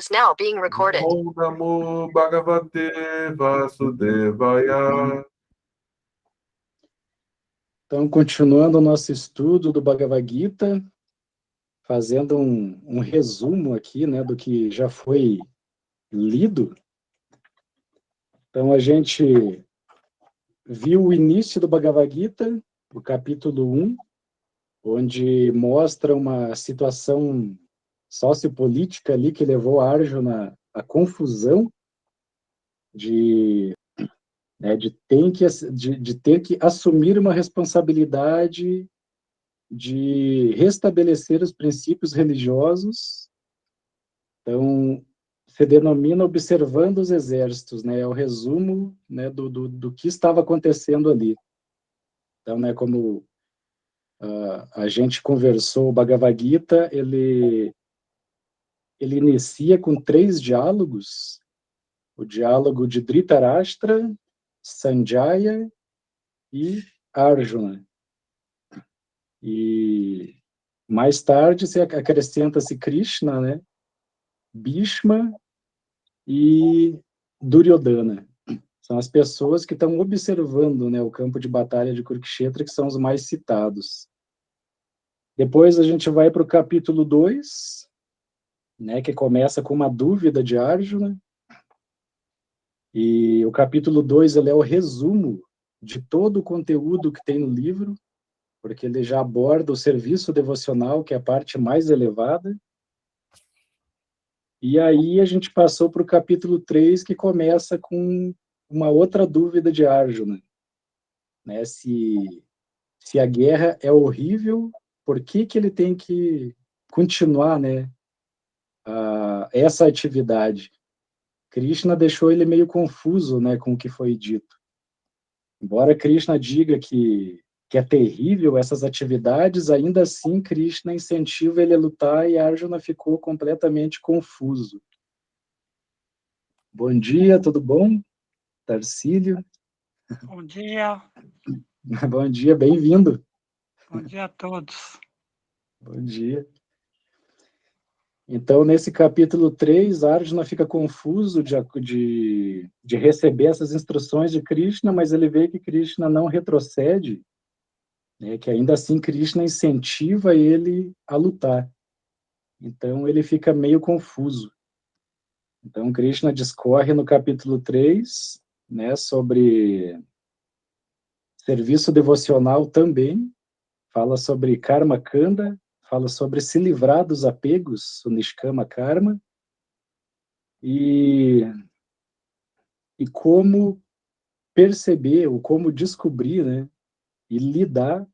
is now being recorded. Namo Namo Bhagavate Vasudevaya. Então, continuando o nosso estudo do Bhagavad Gita, fazendo um resumo aqui, né, do que já foi lido. Então, a gente viu o início do Bhagavad Gita, o capítulo 1, onde mostra uma situação sociopolítica ali que levou a Arjuna à confusão de ter que assumir uma responsabilidade de restabelecer os princípios religiosos. Então, se denomina observando os exércitos, né? É o resumo, né, do que estava acontecendo ali. Então, né, como a gente conversou, o Bhagavad Gita, ele inicia com 3 diálogos: o diálogo de Dhritarashtra, Sanjaya e Arjuna. E mais tarde se acrescenta-se Krishna, né, Bhishma e Duryodhana. São as pessoas que estão observando, né, o campo de batalha de Kurukshetra, que são os mais citados. Depois a gente vai para o capítulo 2, né, que começa com uma dúvida de Arjuna. E o capítulo 2 ele é o resumo de todo o conteúdo que tem no livro, porque ele já aborda o serviço devocional, que é a parte mais elevada. E aí a gente passou para o capítulo 3, que começa com uma outra dúvida de Arjuna, né? Se a guerra é horrível, por que ele tem que continuar, né, essa atividade? Krishna deixou ele meio confuso, né, com o que foi dito. Embora Krishna diga que é terrível essas atividades, ainda assim Krishna incentiva ele a lutar e Arjuna ficou completamente confuso. Bom dia, tudo bom? Tarcílio? Bom dia. Bom dia, bem-vindo. Bom dia a todos. Bom dia. Então, nesse capítulo 3, Arjuna fica confuso de receber essas instruções de Krishna, mas ele vê que Krishna não retrocede, né, que ainda assim Krishna incentiva ele a lutar. Então, ele fica meio confuso. Então, Krishna discorre no capítulo 3, né, sobre serviço devocional também, fala sobre karma kanda, fala sobre se livrar dos apegos, o nishkama karma, e como perceber, ou como descobrir, né, e lidar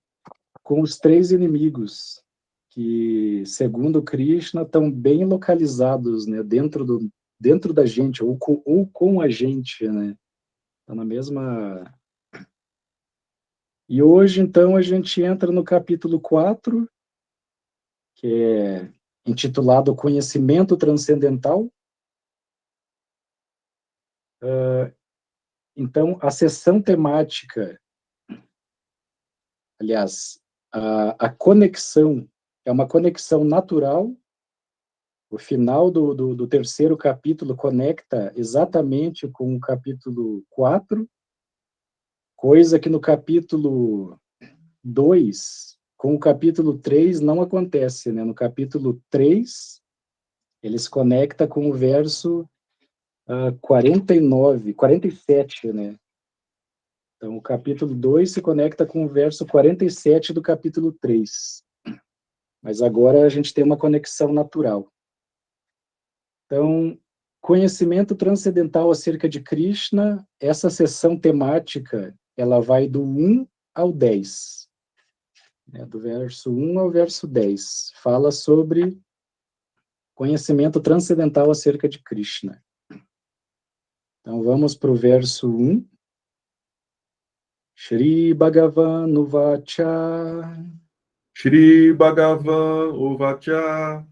com os 3 inimigos, que, segundo Krishna, estão bem localizados, né, dentro da gente, ou com a gente, né, tá na mesma... E hoje, então, a gente entra no capítulo 4, que é intitulado Conhecimento Transcendental. Então, a sessão temática, aliás, a conexão, é uma conexão natural. O final do terceiro capítulo conecta exatamente com o capítulo 4, coisa que no capítulo 2, com o capítulo 3 não acontece, né? No capítulo 3, ele se conecta com o verso 47, né? Então, o capítulo 2 se conecta com o verso 47 do capítulo 3. Mas agora a gente tem uma conexão natural. Então, conhecimento transcendental acerca de Krishna, essa sessão temática, ela vai do 1 ao 10. Né, do verso 1 ao verso 10. Fala sobre conhecimento transcendental acerca de Krishna. Então, vamos para o verso 1. Shri Bhagavan Uvacha. Shri Bhagavan Uvacha.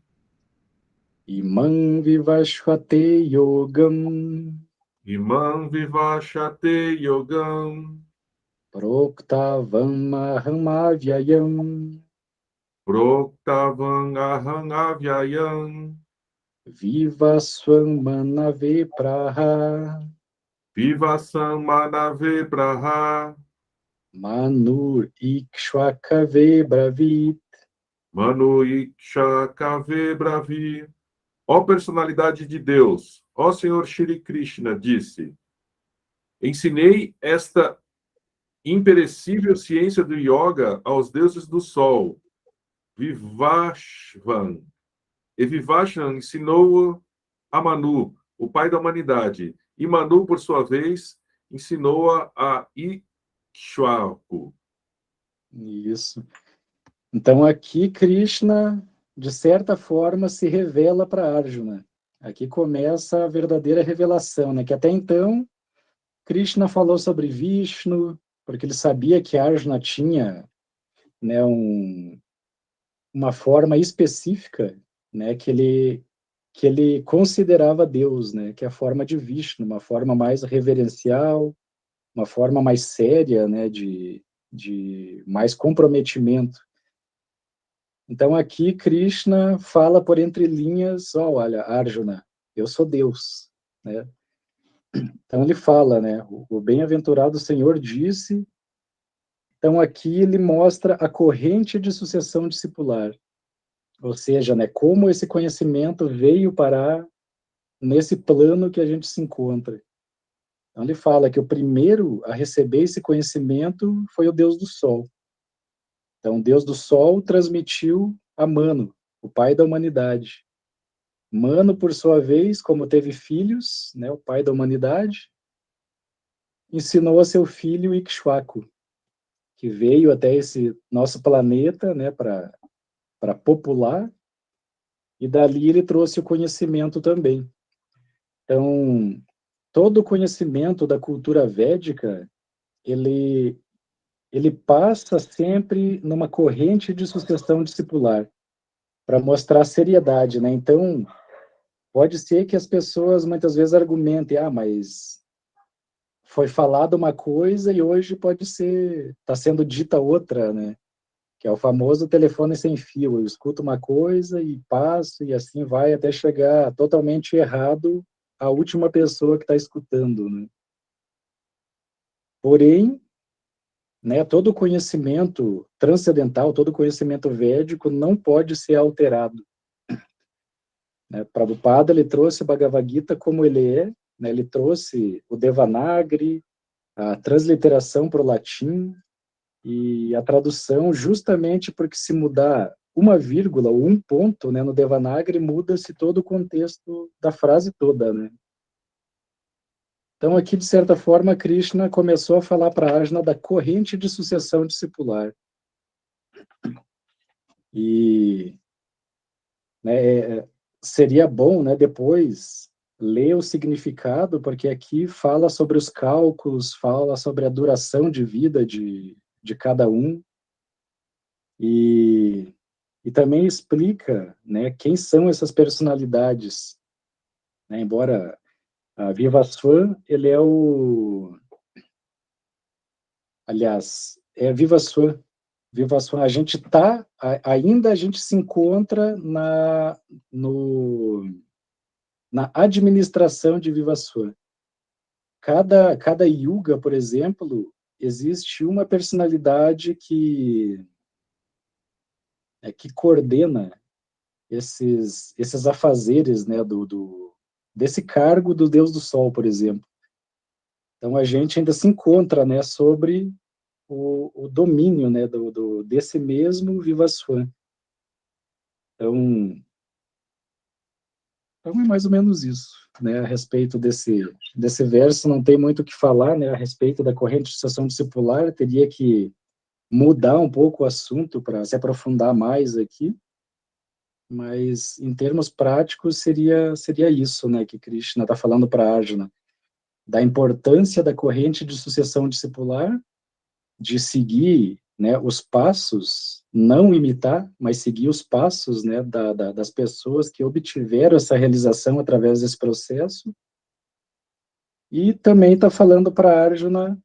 Imam Vivashvate Yogam. Imam Vivashate Yogam. Proktavam Aham Avyayam. Proktavam Aham Avyayam. Viva Swam Manave Praha, Viva Samanave Praha, Manur Ikshwakave Bravit. Manu Iksha Kave Bravi. Ó personalidade de Deus, ó Senhor Shri Krishna, disse: ensinei esta imperecível ciência do yoga aos deuses do sol, Vivashvan. E Vivashvan ensinou a Manu, o pai da humanidade, e Manu, por sua vez, ensinou-a a Ikshwaku. Isso. Então aqui Krishna, de certa forma, se revela para Arjuna. Aqui começa a verdadeira revelação, né? Que até então Krishna falou sobre Vishnu, porque ele sabia que Arjuna tinha, né, uma forma específica, né, que ele considerava Deus, né, que é a forma de Vishnu, uma forma mais reverencial, uma forma mais séria, né, de mais comprometimento. Então aqui Krishna fala por entre linhas, oh, olha, Arjuna, eu sou Deus, né? Então ele fala, né, o bem-aventurado Senhor disse. Então aqui ele mostra a corrente de sucessão discipular, ou seja, né, como esse conhecimento veio parar nesse plano que a gente se encontra. Então ele fala que o primeiro a receber esse conhecimento foi o Deus do Sol. Então o Deus do Sol transmitiu a Manu, o pai da humanidade. Manu, por sua vez, como teve filhos, né, o pai da humanidade, ensinou a seu filho Ikshwaku, que veio até esse nosso planeta, né, para popular, e dali ele trouxe o conhecimento também. Então, todo o conhecimento da cultura védica, ele passa sempre numa corrente de sucessão discipular, para mostrar seriedade, né? Então, pode ser que as pessoas muitas vezes argumentem, mas foi falada uma coisa e hoje pode ser, está sendo dita outra, né? Que é o famoso telefone sem fio. Eu escuto uma coisa e passo, e assim vai até chegar totalmente errado a última pessoa que está escutando, né? Porém, né, todo conhecimento transcendental, todo conhecimento védico não pode ser alterado. Né? Prabhupada, ele trouxe o Bhagavad Gita como ele é, né? Ele trouxe o Devanagari, a transliteração para o latim e a tradução, justamente porque se mudar uma vírgula ou um ponto, né, no Devanagari, muda-se todo o contexto da frase toda, né? Então, aqui, de certa forma, Krishna começou a falar para Arjuna da corrente de sucessão discipular. E, né, seria bom, né, depois ler o significado, porque aqui fala sobre os cálculos, fala sobre a duração de vida de cada um, e também explica, né, quem são essas personalidades, né? Embora a Vivaswan, ele é aliás, é Vivaswan. Vivaswan, a gente ainda a gente se encontra na administração de Vivaswan. Cada yuga, por exemplo, existe uma personalidade que coordena esses afazeres, né, desse cargo do Deus do Sol, por exemplo. Então a gente ainda se encontra, né, sobre o domínio, né, desse mesmo Vivaswan. Então é mais ou menos isso, né, a respeito desse verso. Não tem muito o que falar, né, a respeito da corrente de sucessão discipular. Teria que mudar um pouco o assunto para se aprofundar mais aqui, mas em termos práticos seria isso, né, que Krishna está falando para Arjuna, da importância da corrente de sucessão discipular, de seguir, né, os passos, não imitar, mas seguir os passos, né, das pessoas que obtiveram essa realização através desse processo, e também está falando para Arjuna,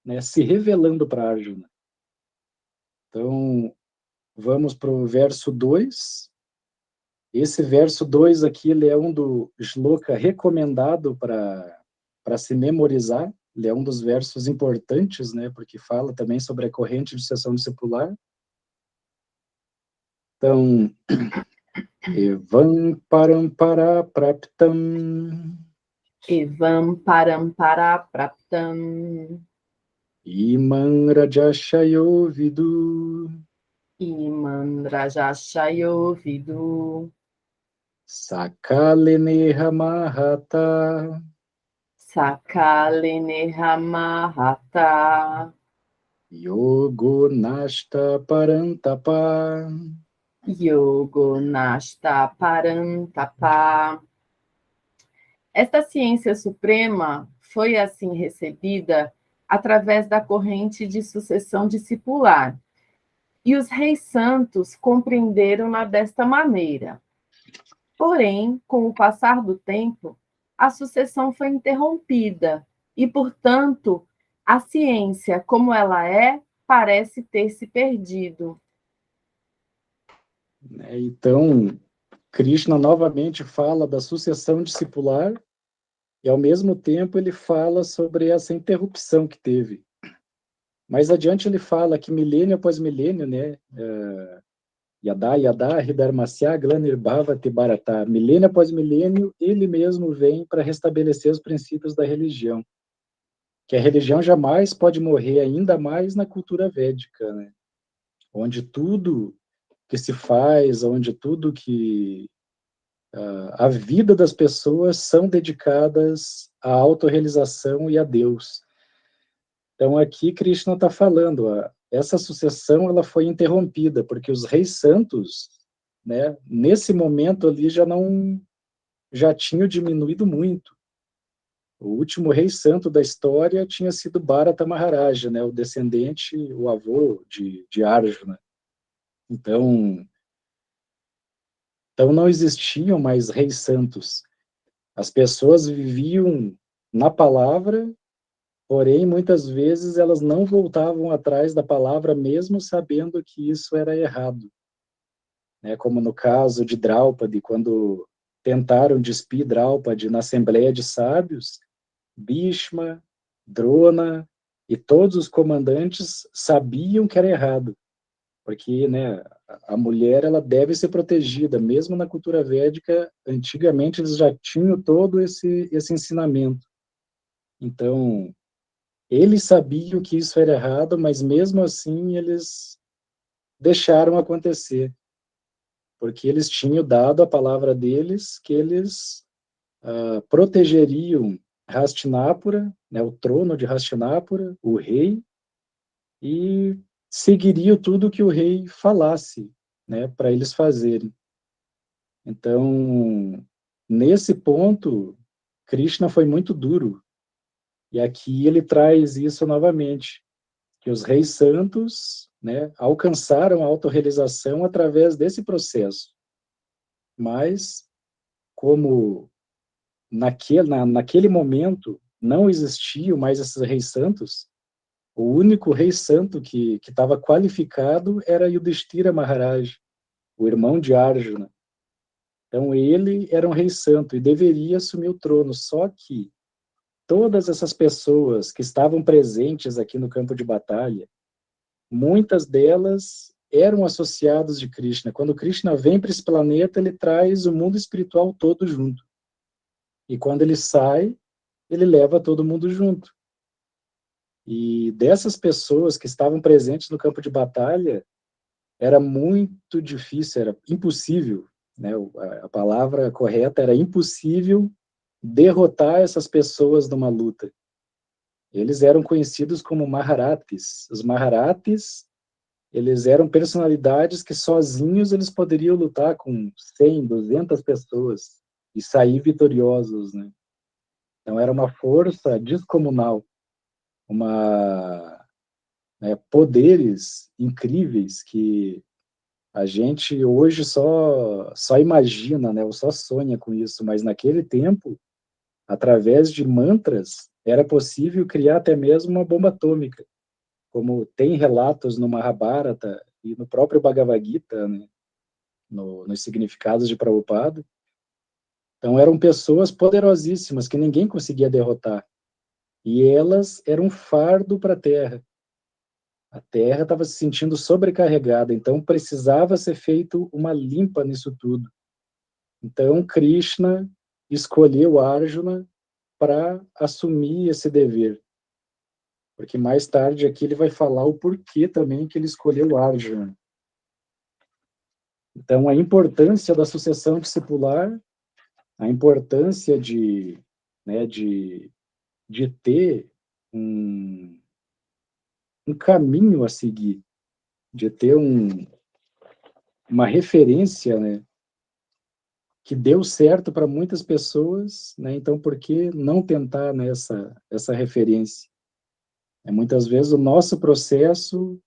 né, se revelando para Arjuna. Então, vamos para o verso 2. Esse verso 2 aqui, ele é um do shloka recomendado para se memorizar. Ele é um dos versos importantes, né, porque fala também sobre a corrente de sucessão discipular. Então, evam parampara praptam Evam parampara praptam imam rajashayo vidu imam rajashayo vidu sakaleneha mahata sakaleneha mahata yogo nashta parantapa. yogo nasta parantapa. Esta ciência suprema foi assim recebida através da corrente de sucessão discipular, e os reis santos compreenderam-na desta maneira. Porém, com o passar do tempo, a sucessão foi interrompida e, portanto, a ciência, como ela é, parece ter se perdido. Então, Krishna novamente fala da sucessão discipular e, ao mesmo tempo, ele fala sobre essa interrupção que teve. Mais adiante ele fala que milênio após milênio, né, Yada Yada Hridharmasya Glanirbhavati Bharata, milênio após milênio, ele mesmo vem para restabelecer os princípios da religião. Que a religião jamais pode morrer, ainda mais na cultura védica, né, onde tudo que se faz, onde tudo que a vida das pessoas são dedicadas à autorrealização e a Deus. Então, aqui Krishna está falando, essa sucessão ela foi interrompida, porque os reis santos, né, nesse momento ali já tinham diminuído muito. O último rei santo da história tinha sido Bharata Maharaja, né, o descendente, o avô de Arjuna. Então não existiam mais reis santos. As pessoas viviam na palavra, porém, muitas vezes elas não voltavam atrás da palavra, mesmo sabendo que isso era errado. Né? Como no caso de Draupadi, quando tentaram despir Draupadi na Assembleia de Sábios, Bhishma, Drona e todos os comandantes sabiam que era errado, porque, né, a mulher ela deve ser protegida, mesmo na cultura védica, antigamente eles já tinham todo esse ensinamento. Então, eles sabiam que isso era errado, mas mesmo assim eles deixaram acontecer, porque eles tinham dado a palavra deles que eles protegeriam Hastinapura, né, o trono de Hastinapura, o rei, e seguiriam tudo que o rei falasse, né, para eles fazerem. Então, nesse ponto, Krishna foi muito duro. E aqui ele traz isso novamente, que os reis santos, né, alcançaram a autorrealização através desse processo. Mas, como naquele momento não existiam mais esses reis santos, o único rei santo que estava qualificado era Yudhishthira Maharaj, o irmão de Arjuna. Então, ele era um rei santo e deveria assumir o trono, só que todas essas pessoas que estavam presentes aqui no campo de batalha, muitas delas eram associados de Krishna. Quando Krishna vem para esse planeta, ele traz o mundo espiritual todo junto. E quando ele sai, ele leva todo mundo junto. E dessas pessoas que estavam presentes no campo de batalha, era muito difícil, era impossível, né? A palavra correta era impossível derrotar essas pessoas numa luta. Eles eram conhecidos como Maharathis. Os Maharathis, eles eram personalidades que sozinhos eles poderiam lutar com 100, 200 pessoas e sair vitoriosos, né? Então era uma força descomunal, poderes incríveis que a gente hoje só imagina, né, ou só sonha com isso, mas naquele tempo, através de mantras, era possível criar até mesmo uma bomba atômica, como tem relatos no Mahabharata e no próprio Bhagavad Gita, né? nos significados de Prabhupada. Então, eram pessoas poderosíssimas que ninguém conseguia derrotar. E elas eram um fardo para a Terra. A Terra estava se sentindo sobrecarregada, então precisava ser feito uma limpa nisso tudo. Então, Krishna escolheu Arjuna para assumir esse dever. Porque mais tarde aqui ele vai falar o porquê também que ele escolheu Arjuna. Então, a importância da sucessão discipular, a importância de ter um caminho a seguir, de ter uma referência, né, que deu certo para muitas pessoas, né? Então, por que não tentar essa referência? Muitas vezes o nosso processo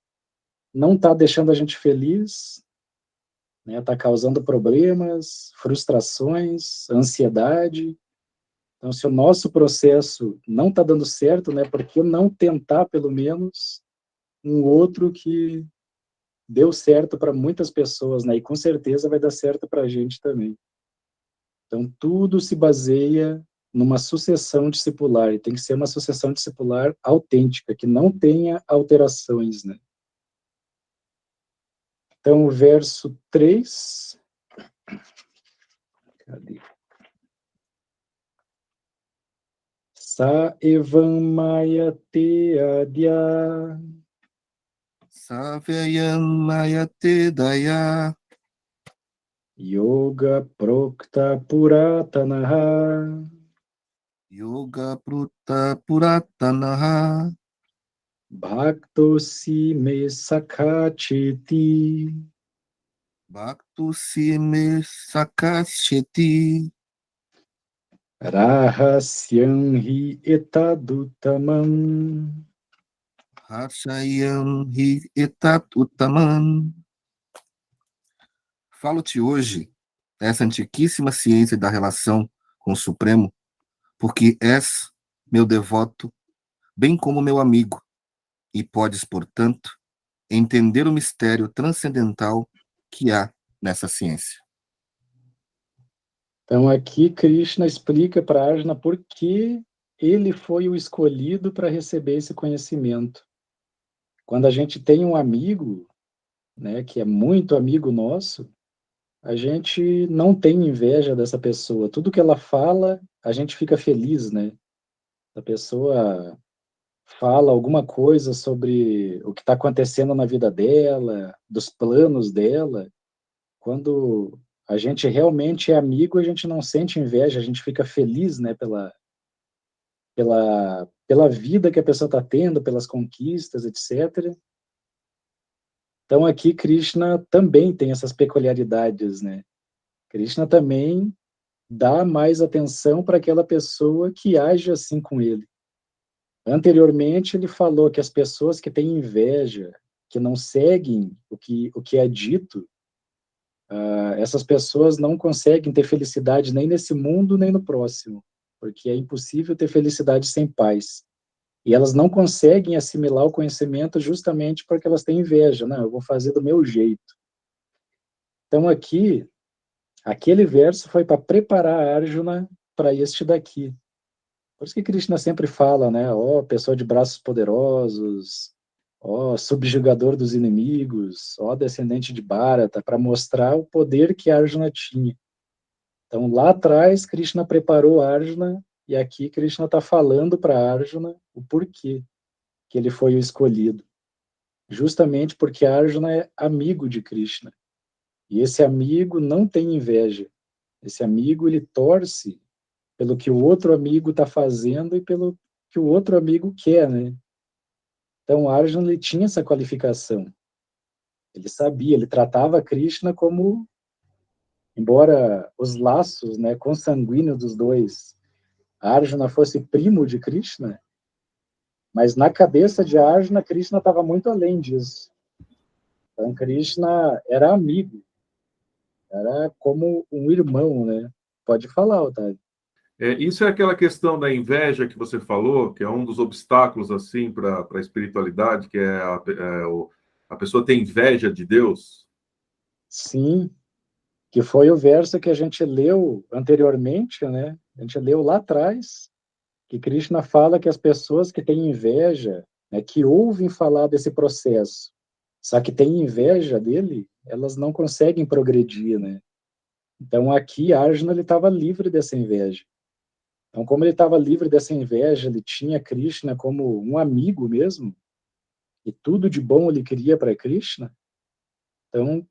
não está deixando a gente feliz, né? Está causando problemas, frustrações, ansiedade. Então, se o nosso processo não está dando certo, né? Por que não tentar, pelo menos, um outro que deu certo para muitas pessoas, né? E com certeza vai dar certo para a gente também. Então, tudo se baseia numa sucessão discipular, e tem que ser uma sucessão discipular autêntica, que não tenha alterações, né? Então, o verso 3... Cadê? Sa evam mayate adya. Savayam mayate daya. Yoga prokta puratanaha. Yoga pruta puratanaha. Bhaktosi me sakachiti. Bhaktusi me sakasheti. Rahasyam hi etadutamam. Harshayam hi etat utaman. Falo-te hoje dessa antiquíssima ciência da relação com o Supremo, porque és meu devoto, bem como meu amigo, e podes, portanto, entender o mistério transcendental que há nessa ciência. Então, aqui Krishna explica para Arjuna por que ele foi o escolhido para receber esse conhecimento. Quando a gente tem um amigo, né, que é muito amigo nosso, a gente não tem inveja dessa pessoa. Tudo que ela fala, a gente fica feliz, né? A pessoa fala alguma coisa sobre o que está acontecendo na vida dela, dos planos dela. Quando a gente realmente é amigo, a gente não sente inveja, a gente fica feliz, né, pela vida que a pessoa está tendo, pelas conquistas, etc. Então, aqui, Krishna também tem essas peculiaridades, né? Krishna também dá mais atenção para aquela pessoa que age assim com ele. Anteriormente, ele falou que as pessoas que têm inveja, que não seguem o que é dito, essas pessoas não conseguem ter felicidade nem nesse mundo, nem no próximo, porque é impossível ter felicidade sem paz. E elas não conseguem assimilar o conhecimento justamente porque elas têm inveja. Não, eu vou fazer do meu jeito. Então, aqui, aquele verso foi para preparar Arjuna para este daqui. Por isso que Krishna sempre fala, né? Ó, pessoa de braços poderosos, ó, subjugador dos inimigos, ó, descendente de Bharata, para mostrar o poder que Arjuna tinha. Então, lá atrás, Krishna preparou Arjuna, e aqui Krishna está falando para Arjuna o porquê que ele foi o escolhido. Justamente porque Arjuna é amigo de Krishna. E esse amigo não tem inveja. Esse amigo, ele torce pelo que o outro amigo está fazendo e pelo que o outro amigo quer, né? Então, Arjuna, ele tinha essa qualificação. Ele sabia, ele tratava Krishna como, embora os laços, né, consanguíneos dos dois, Arjuna fosse primo de Krishna, mas na cabeça de Arjuna, Krishna estava muito além disso. Então, Krishna era amigo, era como um irmão, né? Pode falar, Otávio. Isso é aquela questão da inveja que você falou, que é um dos obstáculos assim para a espiritualidade, que é a pessoa ter inveja de Deus. Sim, que foi o verso que a gente leu anteriormente, né? A gente leu lá atrás, que Krishna fala que as pessoas que têm inveja, né, que ouvem falar desse processo, só que têm inveja dele, elas não conseguem progredir, né? Então aqui Arjuna ele estava livre dessa inveja. Então como ele estava livre dessa inveja, ele tinha Krishna como um amigo mesmo, e tudo de bom ele queria para Krishna. Então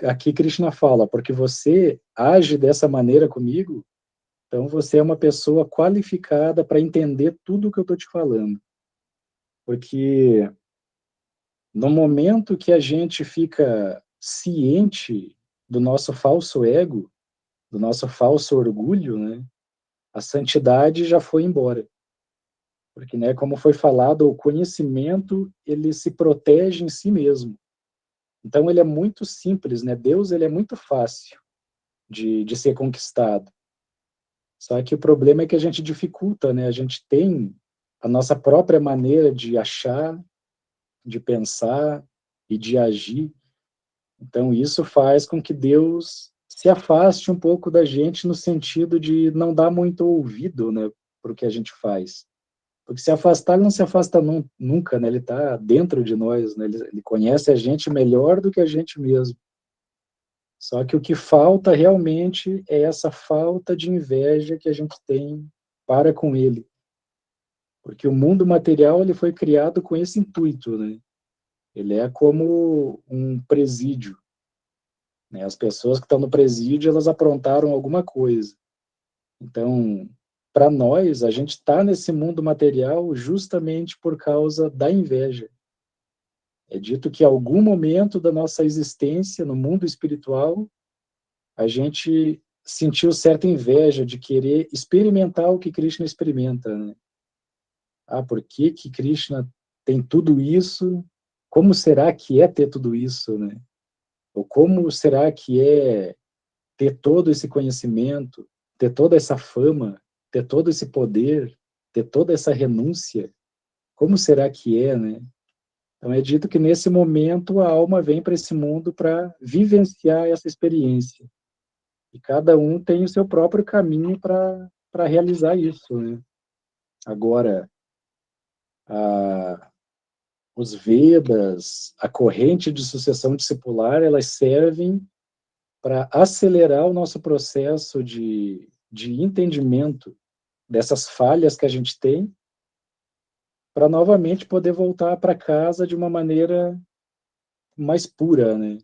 aqui Krishna fala, porque você age dessa maneira comigo, então você é uma pessoa qualificada para entender tudo o que eu estou te falando. Porque no momento que a gente fica ciente do nosso falso ego, do nosso falso orgulho, né, a santidade já foi embora. Porque, né, como foi falado, o conhecimento, ele se protege em si mesmo. Então, ele é muito simples, né? Deus, ele é muito fácil de ser conquistado. Só que o problema é que a gente dificulta, né? A gente tem a nossa própria maneira de achar, de pensar e de agir. Então, isso faz com que Deus se afaste um pouco da gente no sentido de não dar muito ouvido, né, para o que a gente faz. Porque se afastar, ele não se afasta nunca, né? Ele está dentro de nós, né? Ele conhece a gente melhor do que a gente mesmo. Só que o que falta realmente é essa falta de inveja que a gente tem para com ele. Porque o mundo material ele foi criado com esse intuito, né? Ele é como um presídio, né? As pessoas que estão no presídio, elas aprontaram alguma coisa. Então, para nós, a gente está nesse mundo material justamente por causa da inveja. É dito que em algum momento da nossa existência no mundo espiritual, a gente sentiu certa inveja de querer experimentar o que Krishna experimenta, né? Ah, por que que Krishna tem tudo isso? Como será que é ter tudo isso, né? Ou como será que é ter todo esse conhecimento, ter toda essa fama, ter todo esse poder, ter toda essa renúncia? Como será que é, né? Então é dito que nesse momento a alma vem para esse mundo para vivenciar essa experiência. E cada um tem o seu próprio caminho para realizar isso, né? Agora, os Vedas, a corrente de sucessão discipular, elas servem para acelerar o nosso processo de entendimento dessas falhas que a gente tem, para novamente poder voltar para casa de uma maneira mais pura, né?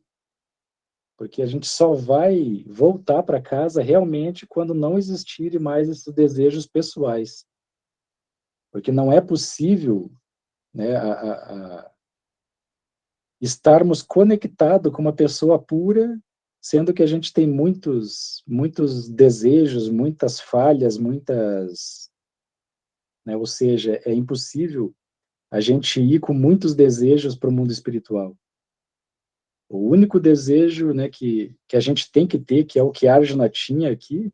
Porque a gente só vai voltar para casa realmente quando não existirem mais esses desejos pessoais. Porque não é possível, né, estarmos conectados com uma pessoa pura, sendo que a gente tem muitos desejos, muitas falhas, muitas, né, ou seja, é impossível a gente ir com muitos desejos para o mundo espiritual. O único desejo, né, que a gente tem que ter, que é o que Arjuna tinha aqui,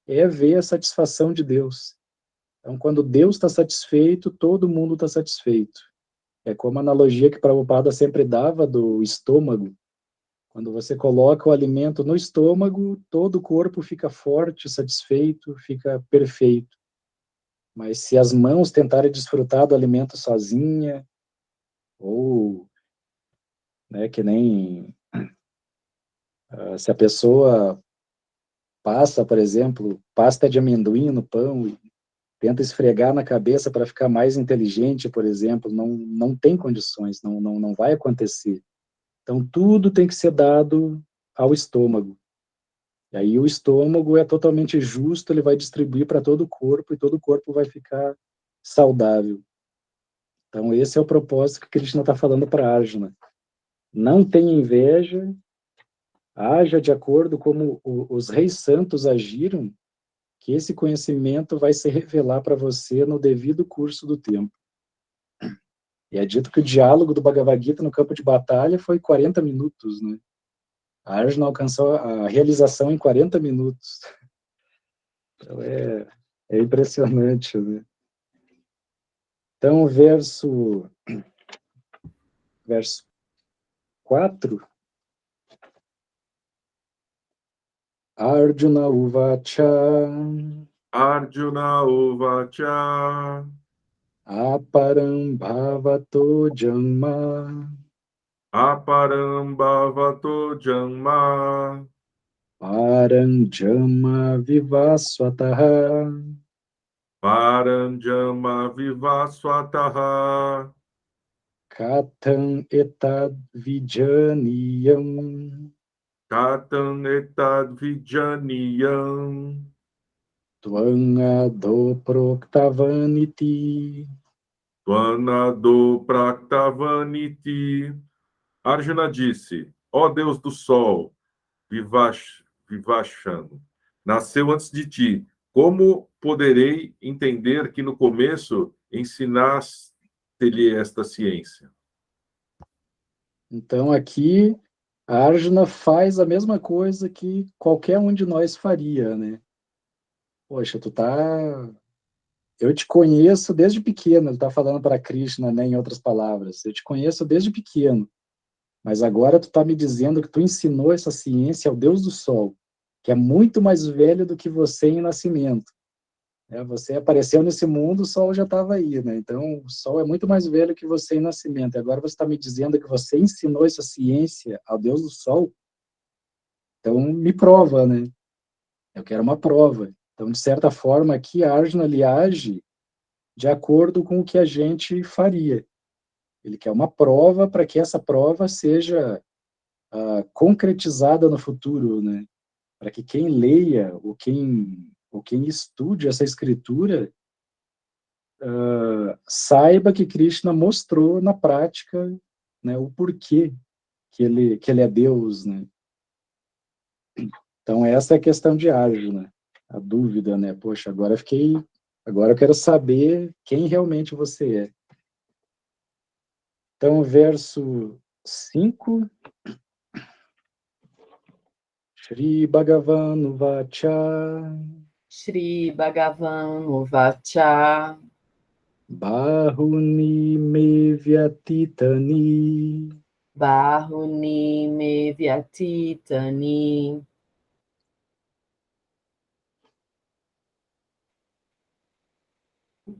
é ver a satisfação de Deus. Então, quando Deus está satisfeito, todo mundo está satisfeito. É como a analogia que Prabhupada sempre dava do estômago. Quando você coloca o alimento no estômago, todo o corpo fica forte, satisfeito, fica perfeito. Mas se as mãos tentarem desfrutar do alimento sozinha, ou, né, que nem se a pessoa passa, por exemplo, pasta de amendoim no pão e tenta esfregar na cabeça para ficar mais inteligente, por exemplo, não tem condições, não vai acontecer. Então, tudo tem que ser dado ao estômago. E aí o estômago é totalmente justo, ele vai distribuir para todo o corpo e todo o corpo vai ficar saudável. Então, esse é o propósito que Krishna está falando para Arjuna. Não tenha inveja, haja de acordo como os reis santos agiram, que esse conhecimento vai se revelar para você no devido curso do tempo. E é dito que o diálogo do Bhagavad Gita no campo de batalha foi 40 minutos, né? A Arjuna alcançou a realização em 40 minutos. Então é impressionante, né? Então, verso 4, Arjuna Uvacha Arjuna Uvacha Aparam Bhavato Janma Aparambhavato Janma Paranjama Vivaswataha Paranjama Vivaswataha Katham Etad Vijaniyam Katam Etad Vijaniyam Tvam Ado Proktavaniti. Tvanado Praktavaniti. Arjuna disse: Ó Deus do Sol, Vivashano, nasceu antes de ti. Como poderei entender que no começo ensinaste-lhe esta ciência? Então aqui a Arjuna faz a mesma coisa que qualquer um de nós faria, né? Poxa, eu te conheço desde pequeno, ele está falando para Krishna, né, em outras palavras. Eu te conheço desde pequeno, mas agora tu está me dizendo que tu ensinou essa ciência ao Deus do Sol, que é muito mais velho do que você em nascimento. Você apareceu nesse mundo, o Sol já estava aí, né? Então, o Sol é muito mais velho que você em nascimento. E agora você está me dizendo que você ensinou essa ciência ao Deus do Sol? Então, me prova, né? Eu quero uma prova. Então, de certa forma, aqui a Arjuna ele age de acordo com o que a gente faria. Ele quer uma prova para que essa prova seja concretizada no futuro, né? Para que quem leia ou quem estude essa escritura saiba que Krishna mostrou na prática, né, o porquê que ele é Deus, né? Então essa é a questão de Arjuna, a dúvida, né? Poxa, agora eu quero saber quem realmente você é. Então, verso 5, Shri Bhagavan Vacha Shri Bhagavan Uvacha Bahuni Me Vyatitani Bahuni Me Vyatitani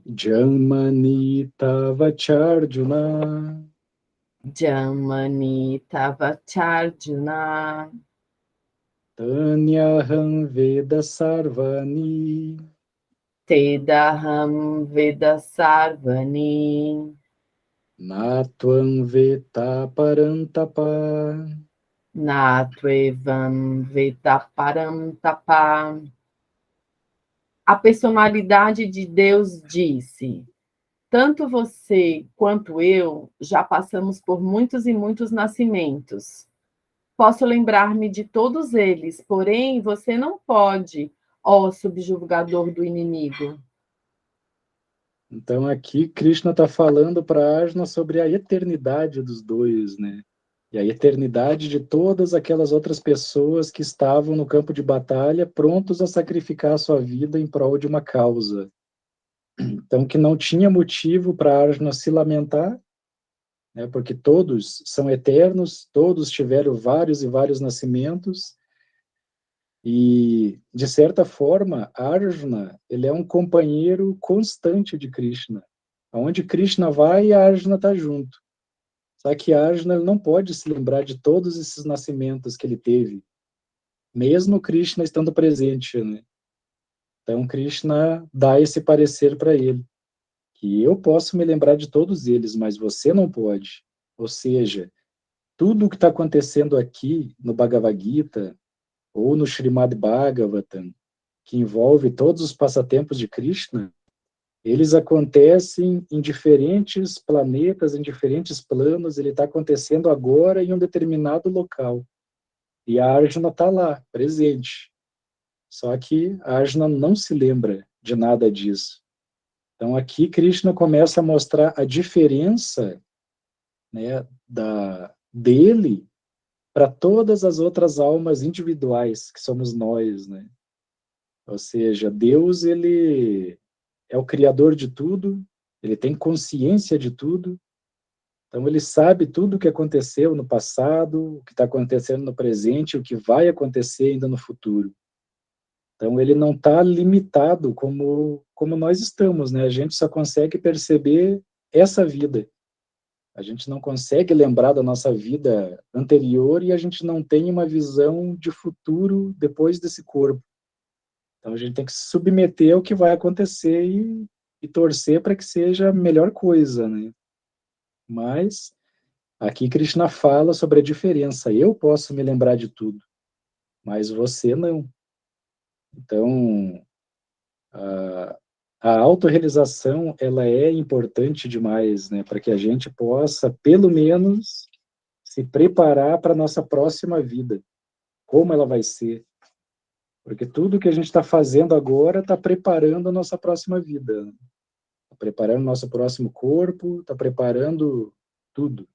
Janmani Tavacharjuna Jamani Tavacharjuna Tanyaham Veda Sarvani Tedaham Vedasarvani Natvam Veta Parantapa Natvevam Vetaparam Tapa. A personalidade de Deus disse: tanto você quanto eu já passamos por muitos e muitos nascimentos. Posso lembrar-me de todos eles, porém você não pode, ó subjugador do inimigo. Então aqui Krishna está falando para Arjuna sobre a eternidade dos dois, né? E a eternidade de todas aquelas outras pessoas que estavam no campo de batalha prontos a sacrificar a sua vida em prol de uma causa. Então que não tinha motivo para Arjuna se lamentar, né? Porque todos são eternos, todos tiveram vários e vários nascimentos. E, de certa forma, Arjuna, ele é um companheiro constante de Krishna. Aonde Krishna vai, Arjuna está junto. Só que Arjuna ele não pode se lembrar de todos esses nascimentos que ele teve, mesmo Krishna estando presente, né? Então, Krishna dá esse parecer para ele, que eu posso me lembrar de todos eles, mas você não pode. Ou seja, tudo o que está acontecendo aqui no Bhagavad Gita, ou no Srimad Bhagavatam, que envolve todos os passatempos de Krishna, eles acontecem em diferentes planetas, em diferentes planos, ele está acontecendo agora em um determinado local. E a Arjuna está lá, presente. Só que a Arjuna não se lembra de nada disso. Então aqui Krishna começa a mostrar a diferença, né, dele para todas as outras almas individuais que somos nós, né? Ou seja, Deus, ele é o criador de tudo, ele tem consciência de tudo, então ele sabe tudo o que aconteceu no passado, o que está acontecendo no presente, o que vai acontecer ainda no futuro. Então, ele não está limitado como nós estamos, né? A gente só consegue perceber essa vida. A gente não consegue lembrar da nossa vida anterior e a gente não tem uma visão de futuro depois desse corpo. Então, a gente tem que se submeter ao que vai acontecer e torcer para que seja a melhor coisa, né? Mas aqui Krishna fala sobre a diferença. Eu posso me lembrar de tudo, mas você não. Então, a autorrealização, ela é importante demais, né, para que a gente possa, pelo menos, se preparar para a nossa próxima vida, como ela vai ser. Porque tudo que a gente está fazendo agora está preparando a nossa próxima vida. Está preparando o nosso próximo corpo, está preparando tudo.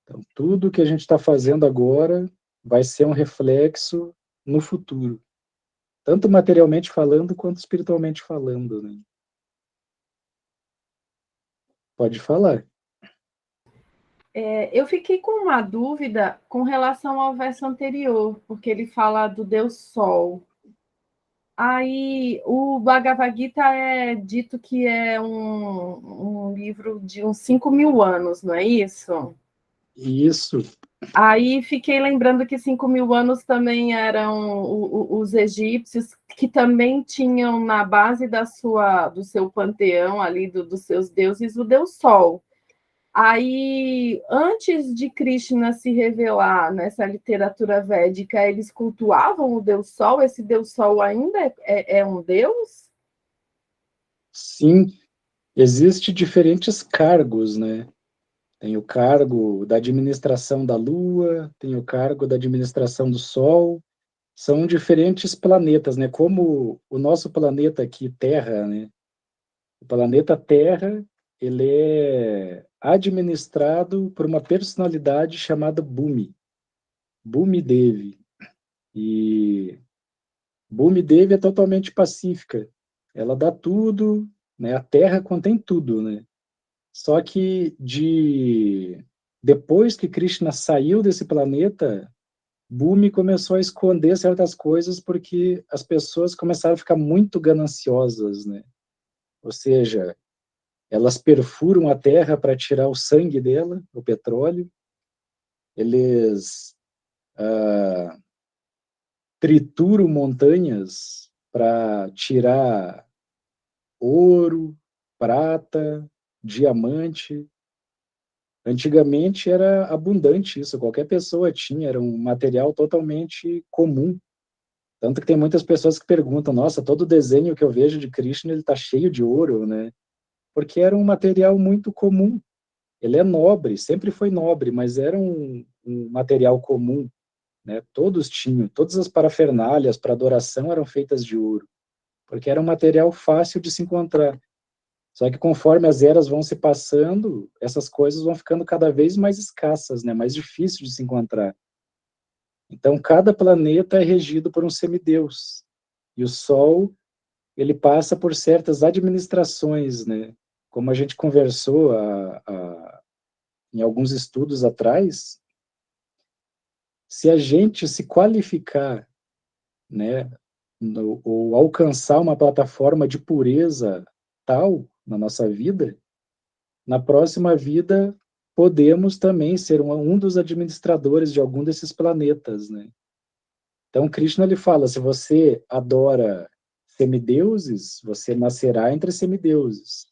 Então, tudo que a gente está fazendo agora vai ser um reflexo no futuro, tanto materialmente falando quanto espiritualmente falando, né? Pode falar. Eu fiquei com uma dúvida com relação ao verso anterior, porque ele fala do Deus Sol. Aí o Bhagavad Gita é dito que é um livro de uns 5.000 anos, não é isso? Isso. Aí fiquei lembrando que 5.000 anos também eram os egípcios, que também tinham na base do seu panteão ali, dos seus deuses, o Deus Sol. Aí, antes de Krishna se revelar nessa literatura védica, eles cultuavam o Deus Sol? Esse Deus Sol ainda é um Deus? Sim, existe diferentes cargos, né? Tem o cargo da administração da Lua, tem o cargo da administração do Sol. São diferentes planetas, né? Como o nosso planeta aqui, Terra, né? O planeta Terra, ele é administrado por uma personalidade chamada Bhumi, Bhumi Devi. E Bhumi Devi é totalmente pacífica. Ela dá tudo, né? A Terra contém tudo, né? Só que depois que Krishna saiu desse planeta, Bhumi começou a esconder certas coisas porque as pessoas começaram a ficar muito gananciosas, né? Ou seja, elas perfuram a terra para tirar o sangue dela, o petróleo. Eles trituram montanhas para tirar ouro, prata, diamante. Antigamente era abundante isso, qualquer pessoa tinha, era um material totalmente comum. Tanto que tem muitas pessoas que perguntam, nossa, todo desenho que eu vejo de Krishna, ele está cheio de ouro, né? Porque era um material muito comum. Ele é nobre, sempre foi nobre, mas era um material comum, né? Todos tinham, todas as parafernálias para adoração eram feitas de ouro, porque era um material fácil de se encontrar. Só que conforme as eras vão se passando, essas coisas vão ficando cada vez mais escassas, né? Mais difícil de se encontrar. Então, cada planeta é regido por um semideus. E o Sol, ele passa por certas administrações, né? Como a gente conversou em alguns estudos atrás, se a gente se qualificar, né, ou alcançar uma plataforma de pureza tal na nossa vida, na próxima vida podemos também ser um dos administradores de algum desses planetas, né? Então, Krishna ele fala, se você adora semideuses, você nascerá entre semideuses,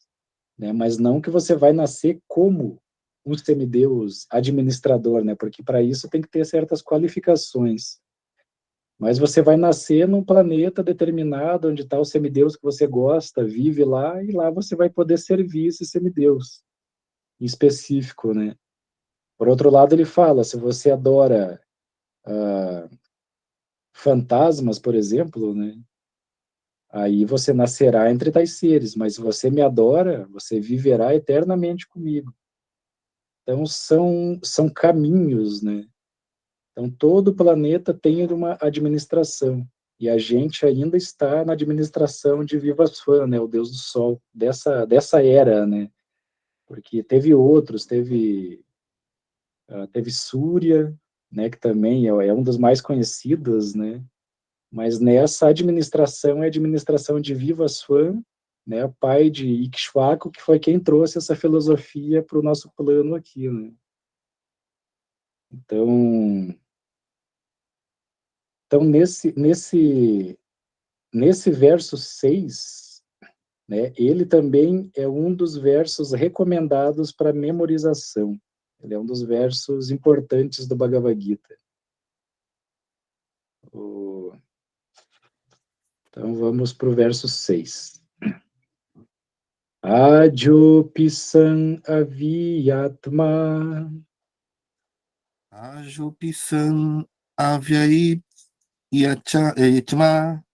né? Mas não que você vai nascer como um semideus administrador, né? Porque para isso tem que ter certas qualificações. Mas você vai nascer num planeta determinado, onde está o semideus que você gosta, vive lá, e lá você vai poder servir esse semideus em específico, né? Por outro lado, ele fala, se você adora fantasmas, por exemplo, né? Aí você nascerá entre tais seres, mas se você me adora, você viverá eternamente comigo. Então, são caminhos, né? Então, todo planeta tem uma administração. E a gente ainda está na administração de Vivasvan, né? O Deus do Sol, dessa era, né? Porque teve outros, teve Súria, né? Que também é um dos mais conhecidos, né? Mas nessa administração é a administração de Vivaswan, né, o pai de Ikshvaku, que foi quem trouxe essa filosofia para o nosso plano aqui, né? Então nesse verso 6, né, ele também é um dos versos recomendados para memorização. Ele é um dos versos importantes do Bhagavad Gita. Então vamos para o verso 6. Ajopisan aviyatma Ajopisan avyai yatma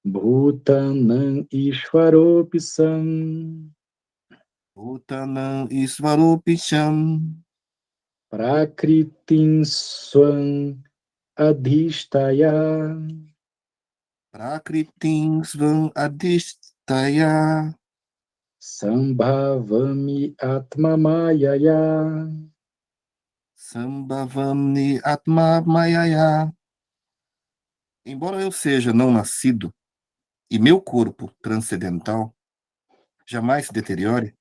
bhutanam ishvaropisan Bhutanam Isvarupisham prakritin swam adhishtaya Prakritim Svam Adhishtaya sambhavami atmamayaya. Sambhavamni Atma Mayaya. Embora eu seja não nascido e meu corpo transcendental jamais se deteriore,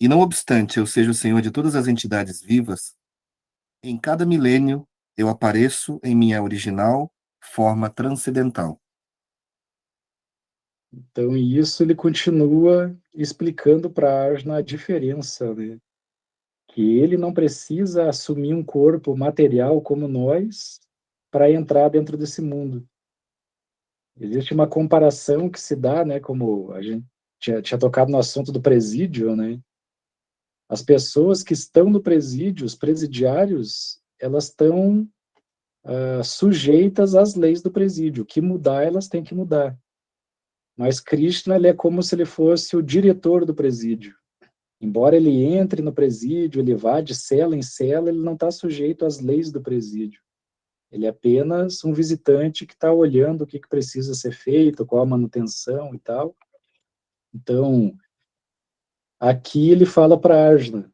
e não obstante eu seja o senhor de todas as entidades vivas, em cada milênio eu apareço em minha original forma transcendental. Então, isso ele continua explicando para Arjuna a diferença, né? Que ele não precisa assumir um corpo material como nós para entrar dentro desse mundo. Existe uma comparação que se dá, né? Como a gente tinha tocado no assunto do presídio, né? As pessoas que estão no presídio, os presidiários, elas estão sujeitas às leis do presídio. O que mudar, elas têm que mudar. Mas Krishna, ele é como se ele fosse o diretor do presídio. Embora ele entre no presídio, ele vá de cela em cela, ele não está sujeito às leis do presídio. Ele é apenas um visitante que está olhando o que precisa ser feito, qual a manutenção e tal. Então, aqui ele fala para Arjuna,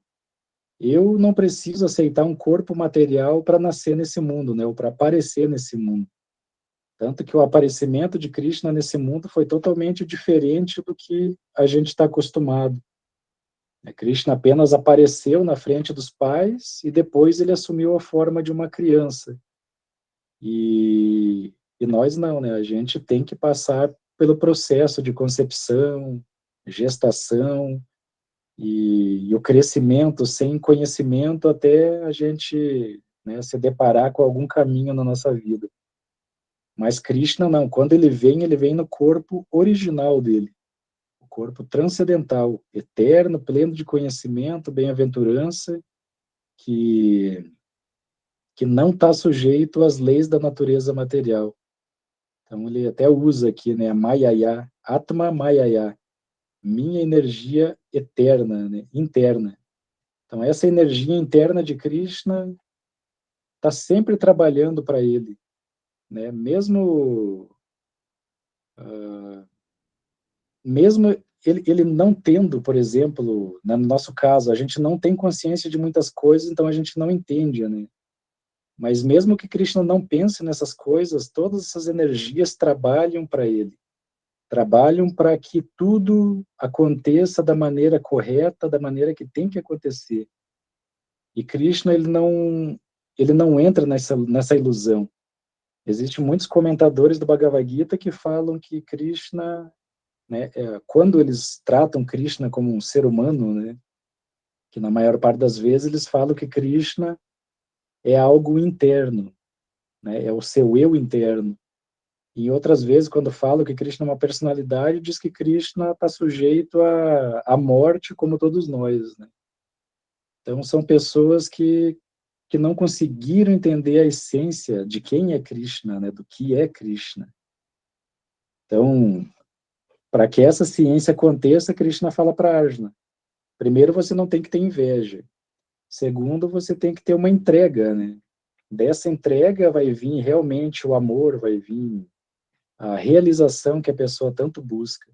eu não preciso aceitar um corpo material para nascer nesse mundo, né, ou para aparecer nesse mundo. Tanto que o aparecimento de Krishna nesse mundo foi totalmente diferente do que a gente está acostumado. Krishna apenas apareceu na frente dos pais e depois ele assumiu a forma de uma criança. E nós não, né? A gente tem que passar pelo processo de concepção, gestação e o crescimento sem conhecimento até a gente, né, se deparar com algum caminho na nossa vida. Mas Krishna não, quando ele vem no corpo original dele, o corpo transcendental, eterno, pleno de conhecimento, bem-aventurança, que não está sujeito às leis da natureza material. Então ele até usa aqui, né, Mayaya, Atma Mayaya, minha energia eterna, né, interna. Então essa energia interna de Krishna está sempre trabalhando para ele, né? Mesmo ele não tendo, por exemplo, no nosso caso, a gente não tem consciência de muitas coisas, então a gente não entende, né? Mas mesmo que Krishna não pense nessas coisas, todas essas energias trabalham para ele. Trabalham para que tudo aconteça da maneira correta, da maneira que tem que acontecer. E Krishna, ele não entra nessa ilusão. Existem muitos comentadores do Bhagavad Gita que falam que Krishna, né, quando eles tratam Krishna como um ser humano, né, que na maior parte das vezes eles falam que Krishna é algo interno, né, é o seu eu interno. E outras vezes, quando falam que Krishna é uma personalidade, diz que Krishna está sujeito à morte como todos nós, né? Então, são pessoas que não conseguiram entender a essência de quem é Krishna, né, do que é Krishna. Então, para que essa ciência aconteça, Krishna fala para Arjuna, primeiro, você não tem que ter inveja. Segundo, você tem que ter uma entrega, né? Dessa entrega vai vir realmente o amor, vai vir a realização que a pessoa tanto busca.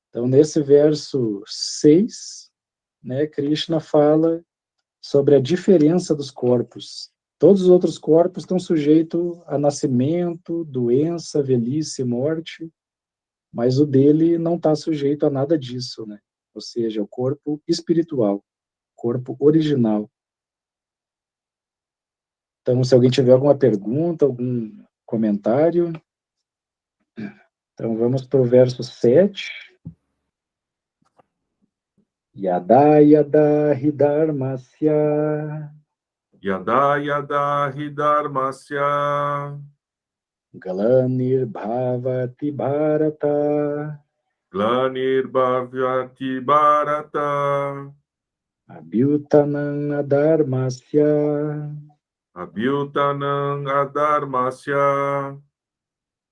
Então, nesse verso 6, né, Krishna fala sobre a diferença dos corpos. Todos os outros corpos estão sujeitos a nascimento, doença, velhice, morte, mas o dele não está sujeito a nada disso, né? Ou seja, o corpo espiritual, corpo original. Então, se alguém tiver alguma pergunta, algum comentário, então vamos para o verso 7. Yada yada hidharmasya Yada yada hidharmasya Galanir bhavati bharata glanirбhavati bharata abhyutanam adharmasya abhyutanam adharmasya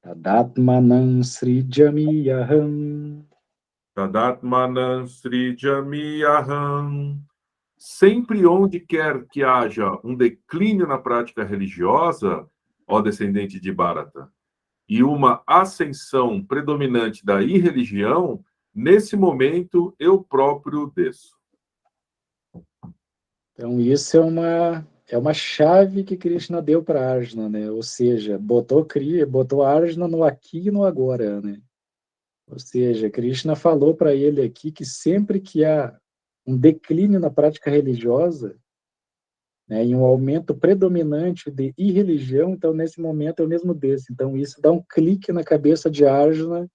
tadatmanam srijamiyaham. tadatmanam srijamiyaham. Sempre onde quer que haja um declínio na prática religiosa, ó descendente de Bharata, e uma ascensão predominante da irreligião, nesse momento eu próprio desço. Então, isso é uma chave que Krishna deu para Arjuna, né? Ou seja, botou Arjuna no aqui e no agora, né? Ou seja, Krishna falou para ele aqui que sempre que há um declínio na prática religiosa, né, e um aumento predominante de irreligião, então nesse momento eu mesmo desço. Então isso dá um clique na cabeça de Arjuna,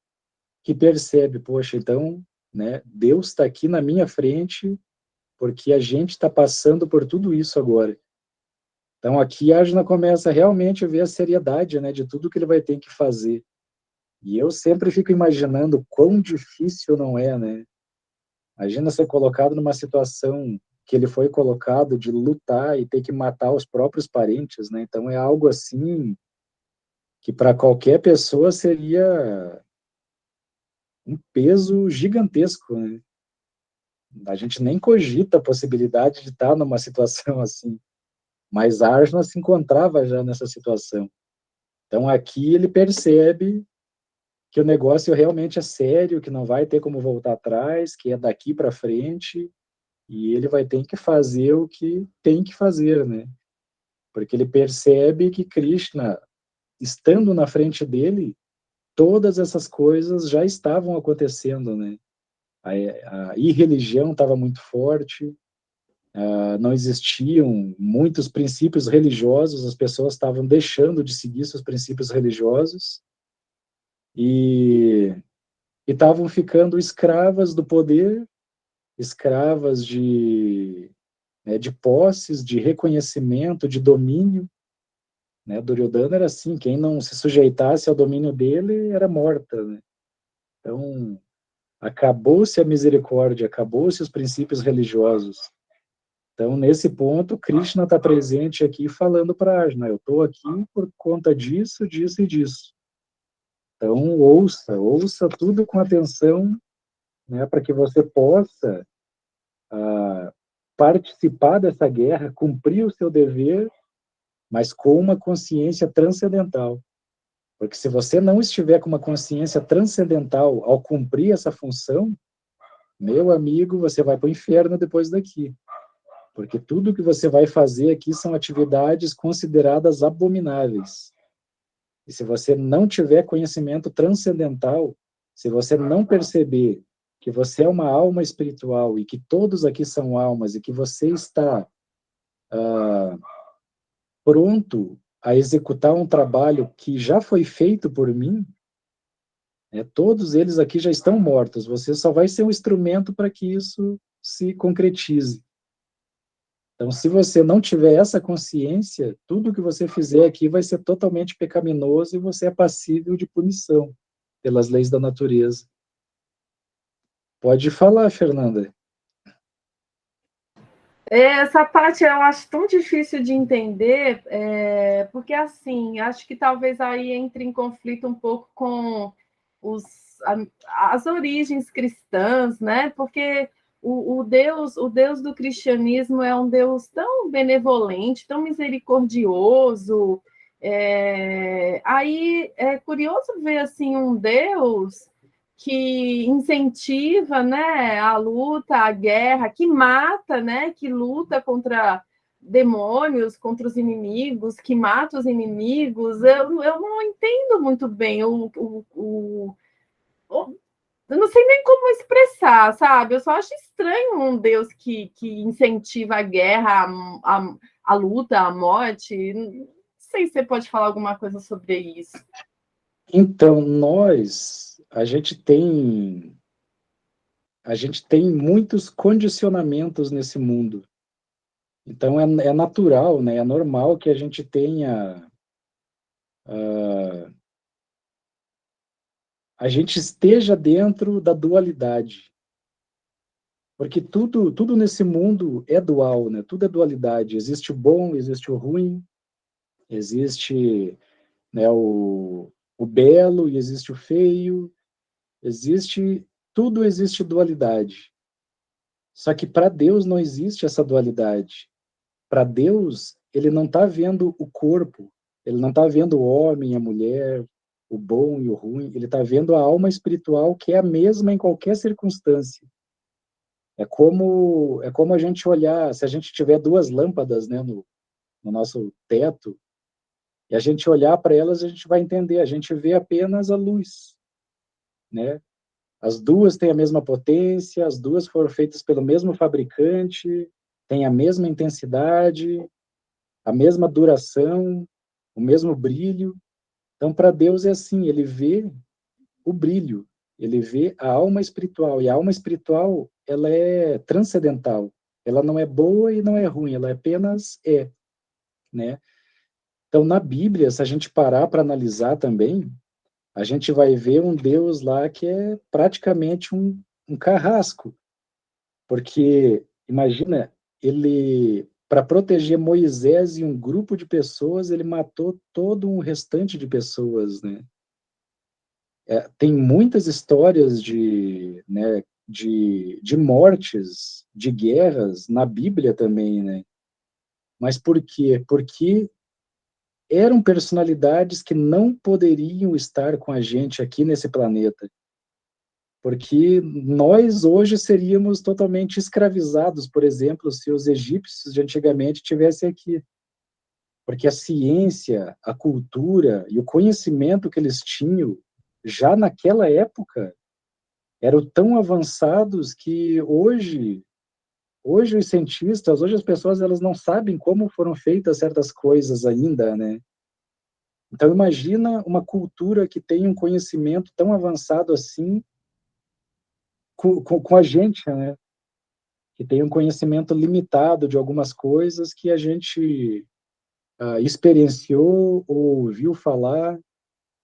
que percebe, poxa, então, né, Deus está aqui na minha frente, porque a gente está passando por tudo isso agora. Então aqui Arjuna começa realmente a ver a seriedade, né, de tudo que ele vai ter que fazer. E eu sempre fico imaginando quão difícil não é, né? Imagina ser colocado numa situação que ele foi colocado de lutar e ter que matar os próprios parentes, né? Então é algo assim que para qualquer pessoa seria um peso gigantesco, né? A gente nem cogita a possibilidade de estar numa situação assim, mas Arjuna se encontrava já nessa situação. Então aqui ele percebe que o negócio realmente é sério, que não vai ter como voltar atrás, que é daqui para frente, e ele vai ter que fazer o que tem que fazer, né? Porque ele percebe que Krishna, estando na frente dele, todas essas coisas já estavam acontecendo, né? A irreligião estava muito forte, não existiam muitos princípios religiosos, as pessoas estavam deixando de seguir seus princípios religiosos e estavam ficando escravas do poder, escravas de posses, de reconhecimento, de domínio, né? Duryodhana era assim, quem não se sujeitasse ao domínio dele era morta, né? Então, acabou-se a misericórdia, acabou-se os princípios religiosos. Então, nesse ponto, Krishna está presente aqui falando para Arjuna, eu estou aqui por conta disso, disso e disso. Então, ouça tudo com atenção, né, para que você possa participar dessa guerra, cumprir o seu dever, mas com uma consciência transcendental. Porque se você não estiver com uma consciência transcendental ao cumprir essa função, meu amigo, você vai para o inferno depois daqui. Porque tudo que você vai fazer aqui são atividades consideradas abomináveis. E se você não tiver conhecimento transcendental, se você não perceber que você é uma alma espiritual e que todos aqui são almas e que você está pronto a executar um trabalho que já foi feito por mim, todos eles aqui já estão mortos, você só vai ser um instrumento para que isso se concretize. Então, se você não tiver essa consciência, tudo que você fizer aqui vai ser totalmente pecaminoso e você é passível de punição pelas leis da natureza. Pode falar, Fernanda. Essa parte eu acho tão difícil de entender, porque, assim, acho que talvez aí entre em conflito um pouco com as origens cristãs, né? Porque o Deus do cristianismo é um Deus tão benevolente, tão misericordioso. Aí é curioso ver assim um Deus que incentiva, né, a luta, a guerra, que mata, né, que luta contra demônios, contra os inimigos, que mata os inimigos. Eu não entendo muito bem eu não sei nem como expressar, sabe? Eu só acho estranho um Deus que incentiva a guerra, a luta, a morte. Não sei se você pode falar alguma coisa sobre isso. Então, a gente tem muitos condicionamentos nesse mundo. Então, é natural, né? É normal que a gente tenha... a gente esteja dentro da dualidade. Porque tudo nesse mundo é dual, né? Tudo é dualidade. Existe o bom, existe o ruim, existe, né, o belo e existe o feio, tudo existe dualidade. Só que para Deus não existe essa dualidade. Para Deus, ele não está vendo o corpo, ele não está vendo o homem e a mulher, o bom e o ruim, ele está vendo a alma espiritual que é a mesma em qualquer circunstância. É como a gente olhar, se a gente tiver duas lâmpadas, né, no nosso teto, e a gente olhar para elas, a gente vai entender, a gente vê apenas a luz, né? As duas têm a mesma potência, as duas foram feitas pelo mesmo fabricante, têm a mesma intensidade, a mesma duração, o mesmo brilho. Então, para Deus é assim, ele vê o brilho, ele vê a alma espiritual, e a alma espiritual, ela é transcendental, ela não é boa e não é ruim, ela apenas é, né? Então, na Bíblia, se a gente parar para analisar também, a gente vai ver um Deus lá que é praticamente um carrasco, porque, imagina, ele, para proteger Moisés e um grupo de pessoas, ele matou todo um restante de pessoas, né? Tem muitas histórias né, de mortes, de guerras na Bíblia também, né? Mas por quê? Porque eram personalidades que não poderiam estar com a gente aqui nesse planeta. Porque nós hoje seríamos totalmente escravizados, por exemplo, se os egípcios de antigamente estivessem aqui. Porque a ciência, a cultura e o conhecimento que eles tinham já naquela época eram tão avançados que hoje os cientistas, hoje as pessoas, elas não sabem como foram feitas certas coisas ainda, né? Então imagina uma cultura que tem um conhecimento tão avançado assim com a gente, né? Que tem um conhecimento limitado de algumas coisas que a gente experienciou ou ouviu falar.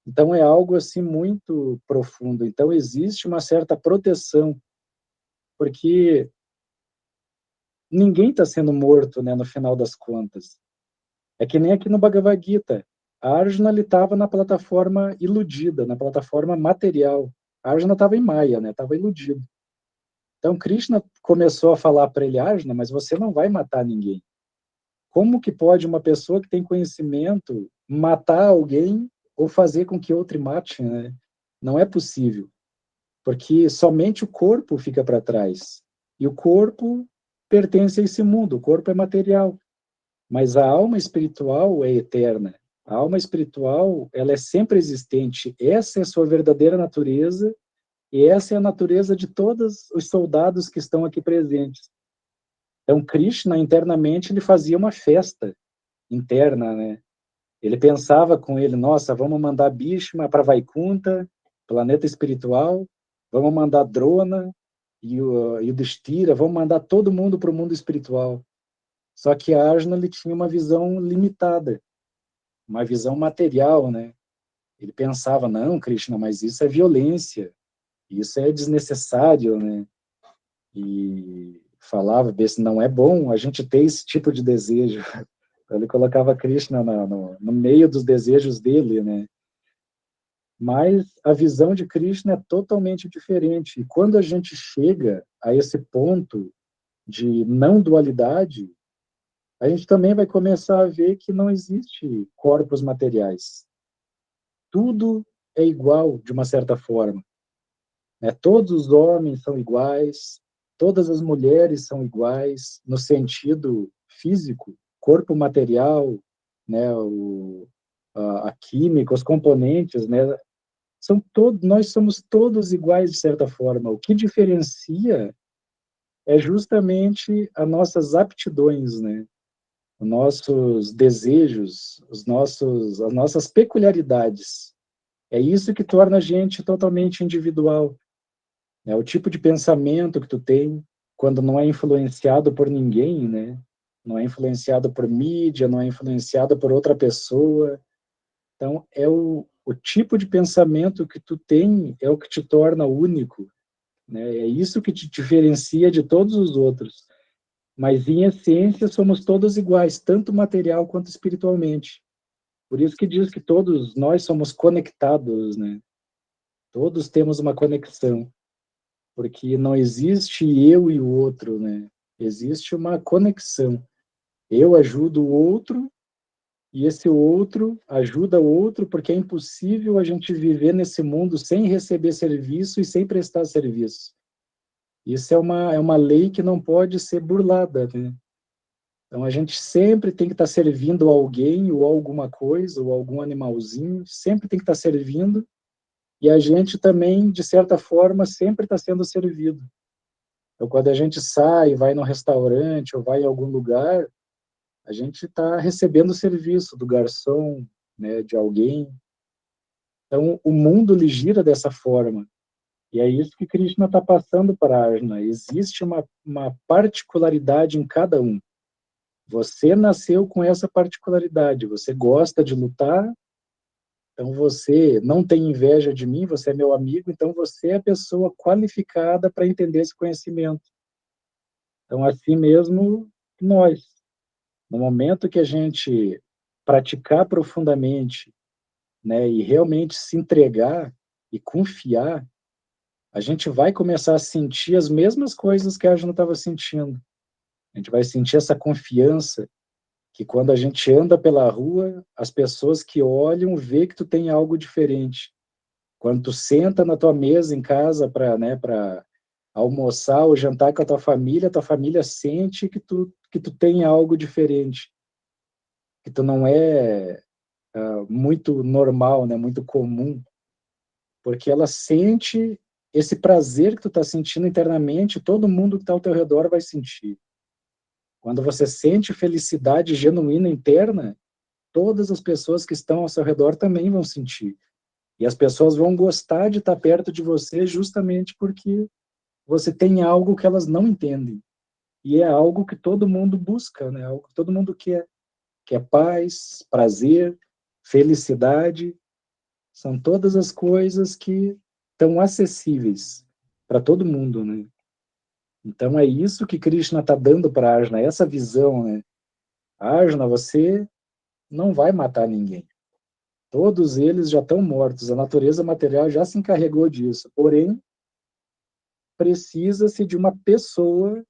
Então é algo assim muito profundo. Então existe uma certa proteção, porque ninguém está sendo morto, né, no final das contas. É que nem aqui no Bhagavad Gita. A Arjuna estava na plataforma iludida, na plataforma material. A Arjuna estava em Maya, né? Estava iludido. Então Krishna começou a falar para ele, Arjuna, mas você não vai matar ninguém. Como que pode uma pessoa que tem conhecimento matar alguém ou fazer com que outro mate, né? Não é possível, porque somente o corpo fica para trás. E o corpo pertence a esse mundo, o corpo é material. Mas a alma espiritual é eterna. A alma espiritual, ela é sempre existente. Essa é a sua verdadeira natureza e essa é a natureza de todos os soldados que estão aqui presentes. Então, Krishna, internamente, ele fazia uma festa interna, né? Ele pensava com ele, nossa, vamos mandar Bhishma para Vaikunta, planeta espiritual, vamos mandar Drona e o Yudhishthira, vamos mandar todo mundo para o mundo espiritual. Só que Arjuna, ele tinha uma visão limitada, uma visão material, né? Ele pensava, não, Krishna, mas isso é violência, isso é desnecessário, né? E falava, não é bom a gente ter esse tipo de desejo. Ele colocava Krishna no meio dos desejos dele, né? Mas a visão de Krishna é totalmente diferente. E quando a gente chega a esse ponto de não dualidade, a gente também vai começar a ver que não existe corpos materiais. Tudo é igual, de uma certa forma, né? Todos os homens são iguais, todas as mulheres são iguais, no sentido físico, corpo material, né, a química, os componentes, né, nós somos todos iguais de certa forma. O que diferencia é justamente as nossas aptidões, né, os nossos desejos, as nossas peculiaridades. É isso que torna a gente totalmente individual. É o tipo de pensamento que tu tem quando não é influenciado por ninguém, né? Não é influenciado por mídia, não é influenciado por outra pessoa. Então, é o tipo de pensamento que tu tem é o que te torna único, né? É isso que te diferencia de todos os outros. Mas, em essência, somos todos iguais, tanto material quanto espiritualmente. Por isso que diz que todos nós somos conectados, né? Todos temos uma conexão, porque não existe eu e o outro, né? Existe uma conexão. Eu ajudo o outro e esse outro ajuda o outro, porque é impossível a gente viver nesse mundo sem receber serviço e sem prestar serviço. Isso é uma lei que não pode ser burlada, né? Então, a gente sempre tem que estar servindo alguém, ou alguma coisa, ou algum animalzinho, sempre tem que estar servindo, e a gente também, de certa forma, sempre está sendo servido. Então, quando a gente sai, vai num restaurante, ou vai em algum lugar, a gente está recebendo o serviço do garçom, né, de alguém. Então, o mundo lhe gira dessa forma. E é isso que Krishna está passando para Arjuna. Existe uma particularidade em cada um. Você nasceu com essa particularidade. Você gosta de lutar, então você não tem inveja de mim, você é meu amigo, então você é a pessoa qualificada para entender esse conhecimento. Então, assim mesmo, nós. No momento que a gente praticar profundamente, né, e realmente se entregar e confiar, a gente vai começar a sentir as mesmas coisas que a Arjuna estava sentindo. A gente vai sentir essa confiança que quando a gente anda pela rua, as pessoas que olham vê que tu tem algo diferente. Quando tu senta na tua mesa em casa para, né, para almoçar ou jantar com a tua família sente que tu tem algo diferente, que tu não é muito normal, né, muito comum, porque ela sente esse prazer que tu está sentindo internamente, todo mundo que está ao teu redor vai sentir. Quando você sente felicidade genuína interna, todas as pessoas que estão ao seu redor também vão sentir. E as pessoas vão gostar de estar perto de você justamente porque você tem algo que elas não entendem. E é algo que todo mundo busca, né? Algo que todo mundo quer. Que é paz, prazer, felicidade. São todas as coisas que estão acessíveis para todo mundo, né? Então é isso que Krishna está dando para Arjuna, essa visão, né? Arjuna, você não vai matar ninguém. Todos eles já estão mortos, a natureza material já se encarregou disso. Porém, precisa-se de uma pessoa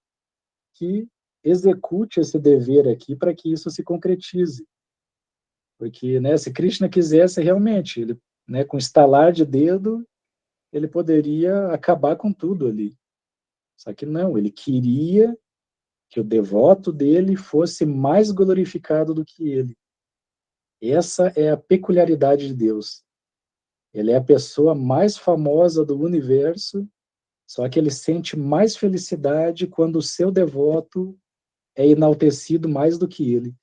que execute esse dever aqui para que isso se concretize. Porque, né, se Krishna quisesse realmente, ele, né, com estalar de dedo, ele poderia acabar com tudo ali. Só que não, ele queria que o devoto dele fosse mais glorificado do que ele. Essa é a peculiaridade de Deus. Ele é a pessoa mais famosa do universo, só que ele sente mais felicidade quando o seu devoto é enaltecido mais do que ele.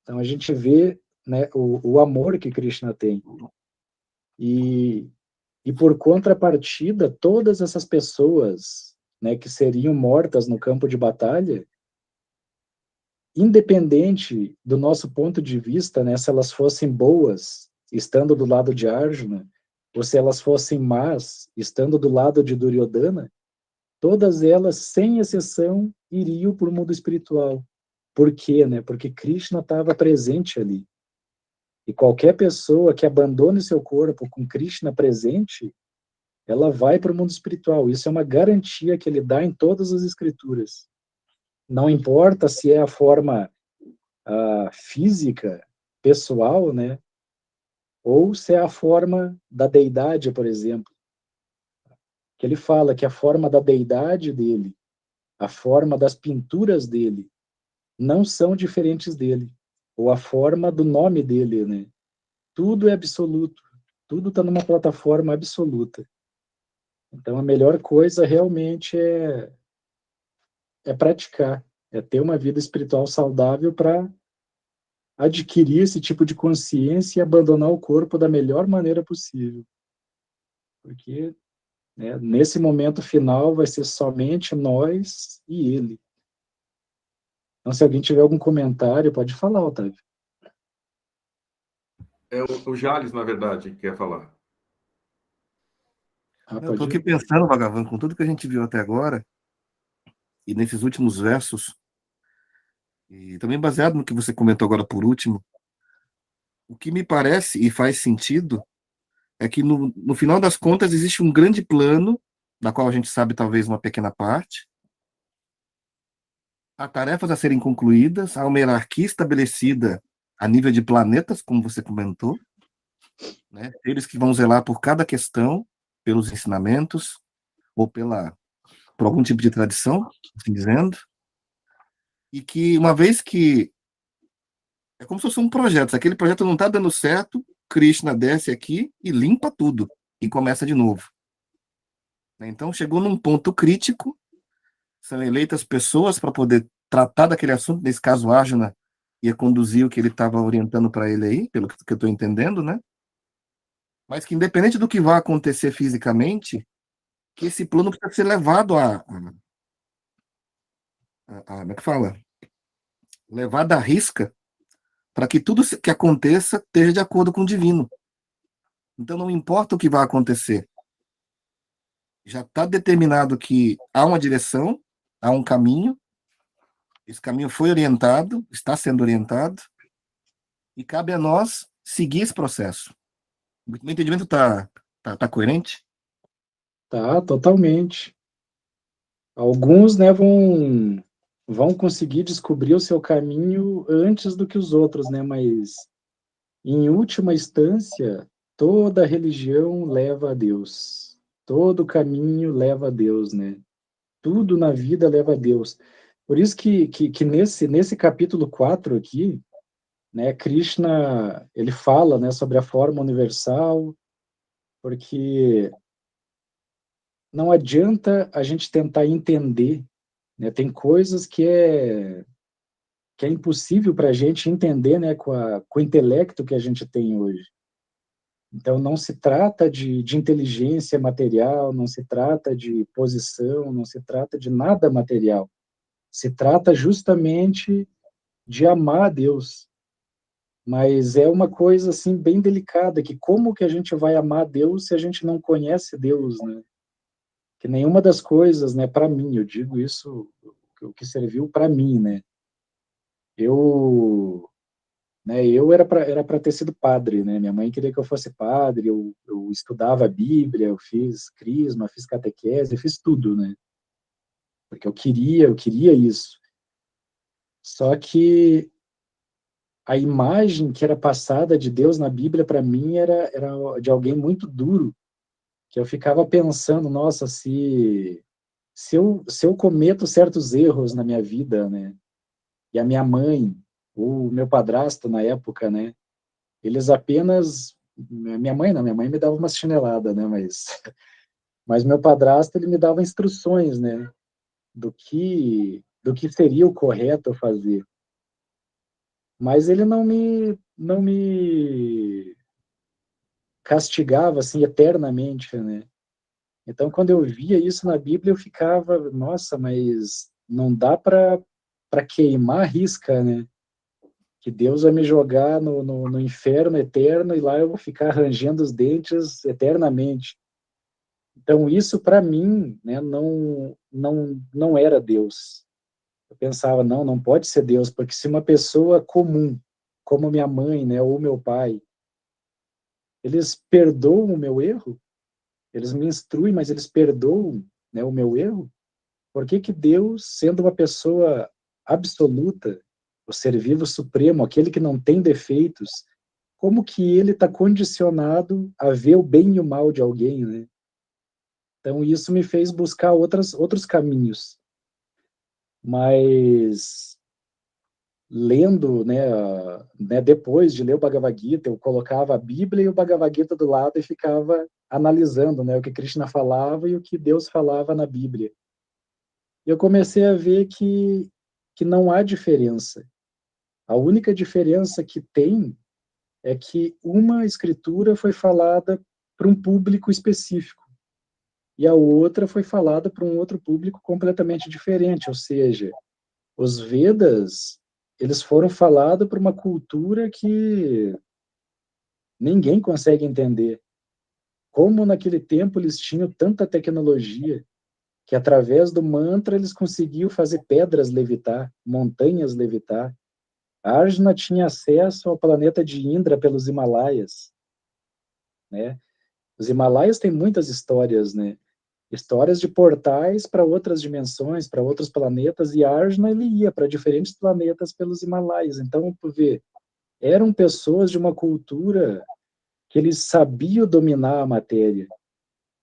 Então a gente vê, né, o amor que Krishna tem. E por contrapartida, todas essas pessoas, né, que seriam mortas no campo de batalha, independente do nosso ponto de vista, né, se elas fossem boas, estando do lado de Arjuna, ou se elas fossem más, estando do lado de Duryodhana, todas elas, sem exceção, iriam para o mundo espiritual. Por quê? Né? Porque Krishna estava presente ali. E qualquer pessoa que abandone seu corpo com Krishna presente, ela vai para o mundo espiritual. Isso é uma garantia que ele dá em todas as escrituras. Não importa se é a forma física, pessoal, né? Ou se é a forma da deidade, por exemplo. Que ele fala que a forma da deidade dele, a forma das pinturas dele, não são diferentes dele, ou a forma do nome dele, né? Tudo é absoluto, tudo está numa plataforma absoluta. Então, a melhor coisa realmente é praticar, é ter uma vida espiritual saudável para adquirir esse tipo de consciência e abandonar o corpo da melhor maneira possível. Porque, né, nesse momento final vai ser somente nós e ele. Então, se alguém tiver algum comentário, pode falar, Otávio. É o Jales, na verdade, que quer falar. Eu estou Pode aqui ir. pensando, Vagavan, com tudo que a gente viu até agora, e nesses últimos versos, e também baseado no que você comentou agora por último, o que me parece e faz sentido é que no final das contas existe um grande plano, da qual a gente sabe talvez uma pequena parte, há tarefas a serem concluídas, há uma hierarquia estabelecida a nível de planetas, como você comentou, né? Eles que vão zelar por cada questão, pelos ensinamentos, ou por algum tipo de tradição, assim dizendo, e que uma vez que é como se fosse um projeto, se aquele projeto não está dando certo, Krishna desce aqui e limpa tudo, e começa de novo. Então chegou num ponto crítico, são eleitas pessoas para poder tratar daquele assunto, nesse caso Arjuna ia conduzir o que ele estava orientando para ele aí, pelo que eu estou entendendo, né? Mas que independente do que vai acontecer fisicamente, que esse plano precisa ser levado como é que fala? Levado à risca, para que tudo que aconteça esteja de acordo com o divino. Então não importa o que vai acontecer, já está determinado que há uma direção, há um caminho, esse caminho foi orientado, está sendo orientado, e cabe a nós seguir esse processo. O meu entendimento tá coerente? Tá, totalmente. Alguns, né, vão conseguir descobrir o seu caminho antes do que os outros, né, mas em última instância, toda religião leva a Deus. Todo caminho leva a Deus, né? Tudo na vida leva a Deus. Por isso que nesse capítulo 4 aqui, né, Krishna, ele fala, né, sobre a forma universal, porque não adianta a gente tentar entender, né? Tem coisas que é impossível para a gente entender, né, com o intelecto que a gente tem hoje. Então, não se trata de inteligência material, não se trata de posição, não se trata de nada material. Se trata justamente de amar a Deus. Mas é uma coisa, assim, bem delicada, que como que a gente vai amar a Deus se a gente não conhece Deus, né? Que nenhuma das coisas, né, para mim, eu digo isso, o que serviu para mim, né? Eu eu era para ter sido padre, né? Minha mãe queria que eu fosse padre, eu estudava a Bíblia, eu fiz crisma, fiz catequese, eu fiz tudo, né? Porque eu queria isso. Só que a imagem que era passada de Deus na Bíblia para mim era de alguém muito duro, que eu ficava pensando, nossa, se eu cometo certos erros na minha vida, né? E a minha mãe, o meu padrasto na época, né? Eles apenas, minha mãe me dava uma chinelada, né, mas meu padrasto, ele me dava instruções, né, do que seria o correto a fazer. Mas ele não me castigava assim eternamente, né? Então, quando eu via isso na Bíblia, eu ficava, nossa, mas não dá para queimar a risca, né? Que Deus vai me jogar no inferno eterno e lá eu vou ficar rangendo os dentes eternamente. Então, isso para mim, né, não era Deus. Eu pensava, não pode ser Deus, porque se uma pessoa comum, como minha mãe, né, ou meu pai, eles perdoam o meu erro, eles me instruem, mas eles perdoam, né, o meu erro, por que que Deus, sendo uma pessoa absoluta, o ser vivo supremo, aquele que não tem defeitos, como que ele está condicionado a ver o bem e o mal de alguém, né? Então, isso me fez buscar outros caminhos. Mas lendo, depois de ler o Bhagavad Gita, eu colocava a Bíblia e o Bhagavad Gita do lado e ficava analisando, né, o que Krishna falava e o que Deus falava na Bíblia. Eu comecei a ver que não há diferença. A única diferença que tem é que uma escritura foi falada para um público específico e a outra foi falada para um outro público completamente diferente, ou seja, os Vedas, eles foram falados para uma cultura que ninguém consegue entender. Como naquele tempo eles tinham tanta tecnologia que através do mantra eles conseguiam fazer pedras levitar, montanhas levitar. Arjuna tinha acesso ao planeta de Indra pelos Himalaias, né? Os Himalaias têm muitas histórias, né? Histórias de portais para outras dimensões, para outros planetas, e Arjuna ele ia para diferentes planetas pelos Himalaias. Então, tu vê, eram pessoas de uma cultura que eles sabiam dominar a matéria.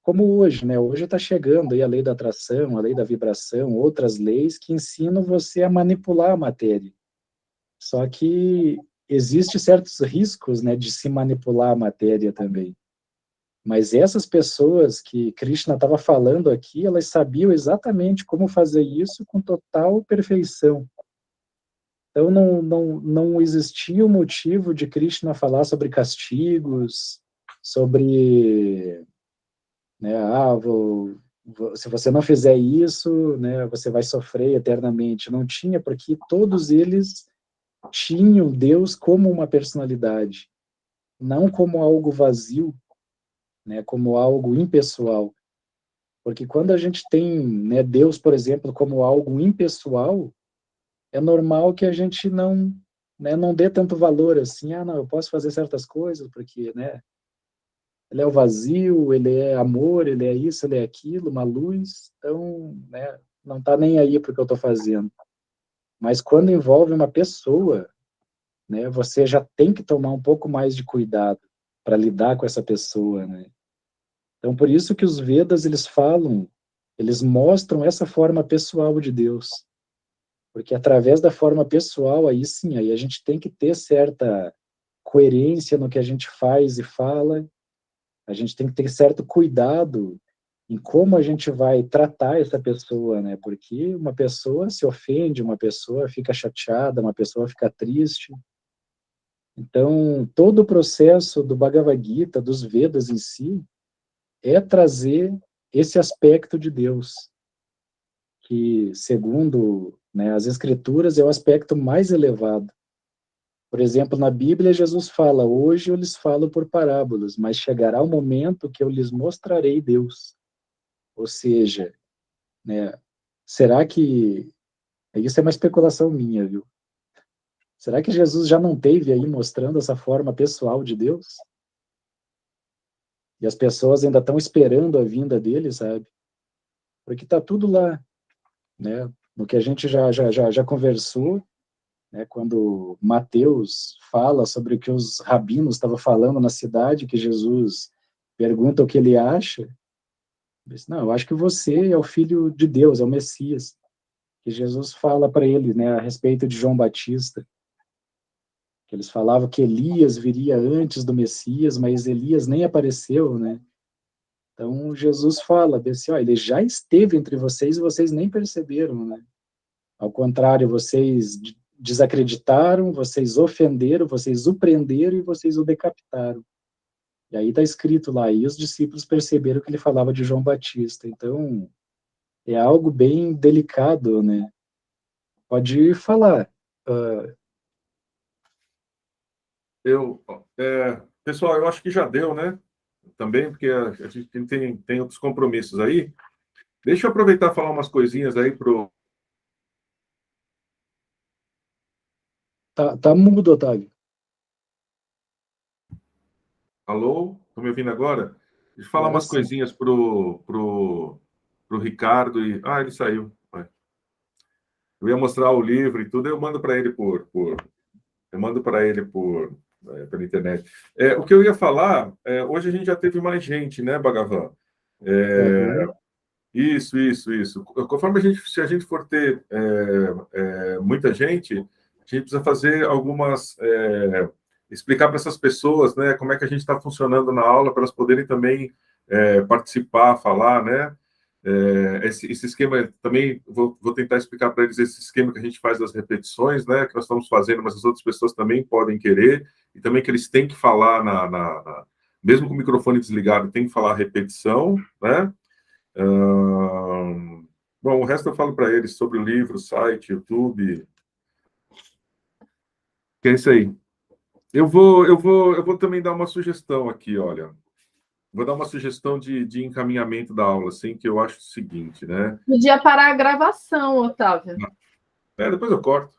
Como hoje, né? Hoje está chegando aí a lei da atração, a lei da vibração, outras leis que ensinam você a manipular a matéria. Só que existe certos riscos, né, de se manipular a matéria também. Mas essas pessoas que Krishna estava falando aqui, elas sabiam exatamente como fazer isso com total perfeição. Então não existia o motivo de Krishna falar sobre castigos, sobre, né, se você não fizer isso, né, você vai sofrer eternamente. Não tinha, porque todos eles tinham Deus como uma personalidade, não como algo vazio, né, como algo impessoal. Porque quando a gente tem, né, Deus, por exemplo, como algo impessoal, é normal que a gente não dê tanto valor assim, não, eu posso fazer certas coisas porque, né, ele é o vazio, ele é amor, ele é isso, ele é aquilo, uma luz, então, né, não está nem aí porque eu estou fazendo. Mas quando envolve uma pessoa, né, você já tem que tomar um pouco mais de cuidado para lidar com essa pessoa, né? Então, por isso que os Vedas, eles falam, eles mostram essa forma pessoal de Deus. Porque através da forma pessoal, aí sim, aí a gente tem que ter certa coerência no que a gente faz e fala, a gente tem que ter certo cuidado em como a gente vai tratar essa pessoa, né? Porque uma pessoa se ofende, uma pessoa fica chateada, uma pessoa fica triste. Então, todo o processo do Bhagavad Gita, dos Vedas em si, é trazer esse aspecto de Deus, que, segundo, né, as Escrituras, é o aspecto mais elevado. Por exemplo, na Bíblia, Jesus fala: hoje eu lhes falo por parábolas, mas chegará o momento que eu lhes mostrarei Deus. Ou seja, né, será que... Isso é uma especulação minha, viu? Será que Jesus já não teve aí mostrando essa forma pessoal de Deus? E as pessoas ainda estão esperando a vinda dele, sabe? Porque está tudo lá, né? No que a gente já conversou, né? Quando Mateus fala sobre o que os rabinos estavam falando na cidade, que Jesus pergunta o que ele acha, ele diz, não, eu acho que você é o filho de Deus, é o Messias. Que Jesus fala para ele, né, a respeito de João Batista, que eles falavam que Elias viria antes do Messias, mas Elias nem apareceu, né? Então Jesus fala assim, ó, ele já esteve entre vocês e vocês nem perceberam, né? Ao contrário, vocês desacreditaram, vocês ofenderam, vocês o prenderam e vocês o decapitaram. E aí está escrito lá, e os discípulos perceberam que ele falava de João Batista. Então, é algo bem delicado, né? Pode falar. Pessoal, eu acho que já deu, né? Também, porque a gente tem outros compromissos aí. Deixa eu aproveitar e falar umas coisinhas aí pro... Tá mudo, Otávio. Alô? Estão me ouvindo agora? Deixa eu falar Agora umas sim. coisinhas pro Ricardo e... Ah, ele saiu. Vai. Eu ia mostrar o livro e tudo, eu mando para ele eu mando para ele pela internet. O que eu ia falar, hoje a gente já teve mais gente, né, Bhagavan? Uhum. Isso. Conforme se a gente for ter muita gente, gente precisa fazer algumas... explicar para essas pessoas, né, como é que a gente está funcionando na aula, para elas poderem também participar, falar, né? Esse esquema também, vou tentar explicar para eles esse esquema que a gente faz das repetições, né, que nós estamos fazendo, mas as outras pessoas também podem querer, e também que eles têm que falar, mesmo com o microfone desligado, tem que falar a repetição, né? Bom, o resto eu falo para eles sobre o livro, site, YouTube, que é isso aí. Eu vou também dar uma sugestão aqui, olha. Vou dar uma sugestão de encaminhamento da aula, assim, que eu acho o seguinte, né? Podia parar a gravação, Otávio. Depois eu corto.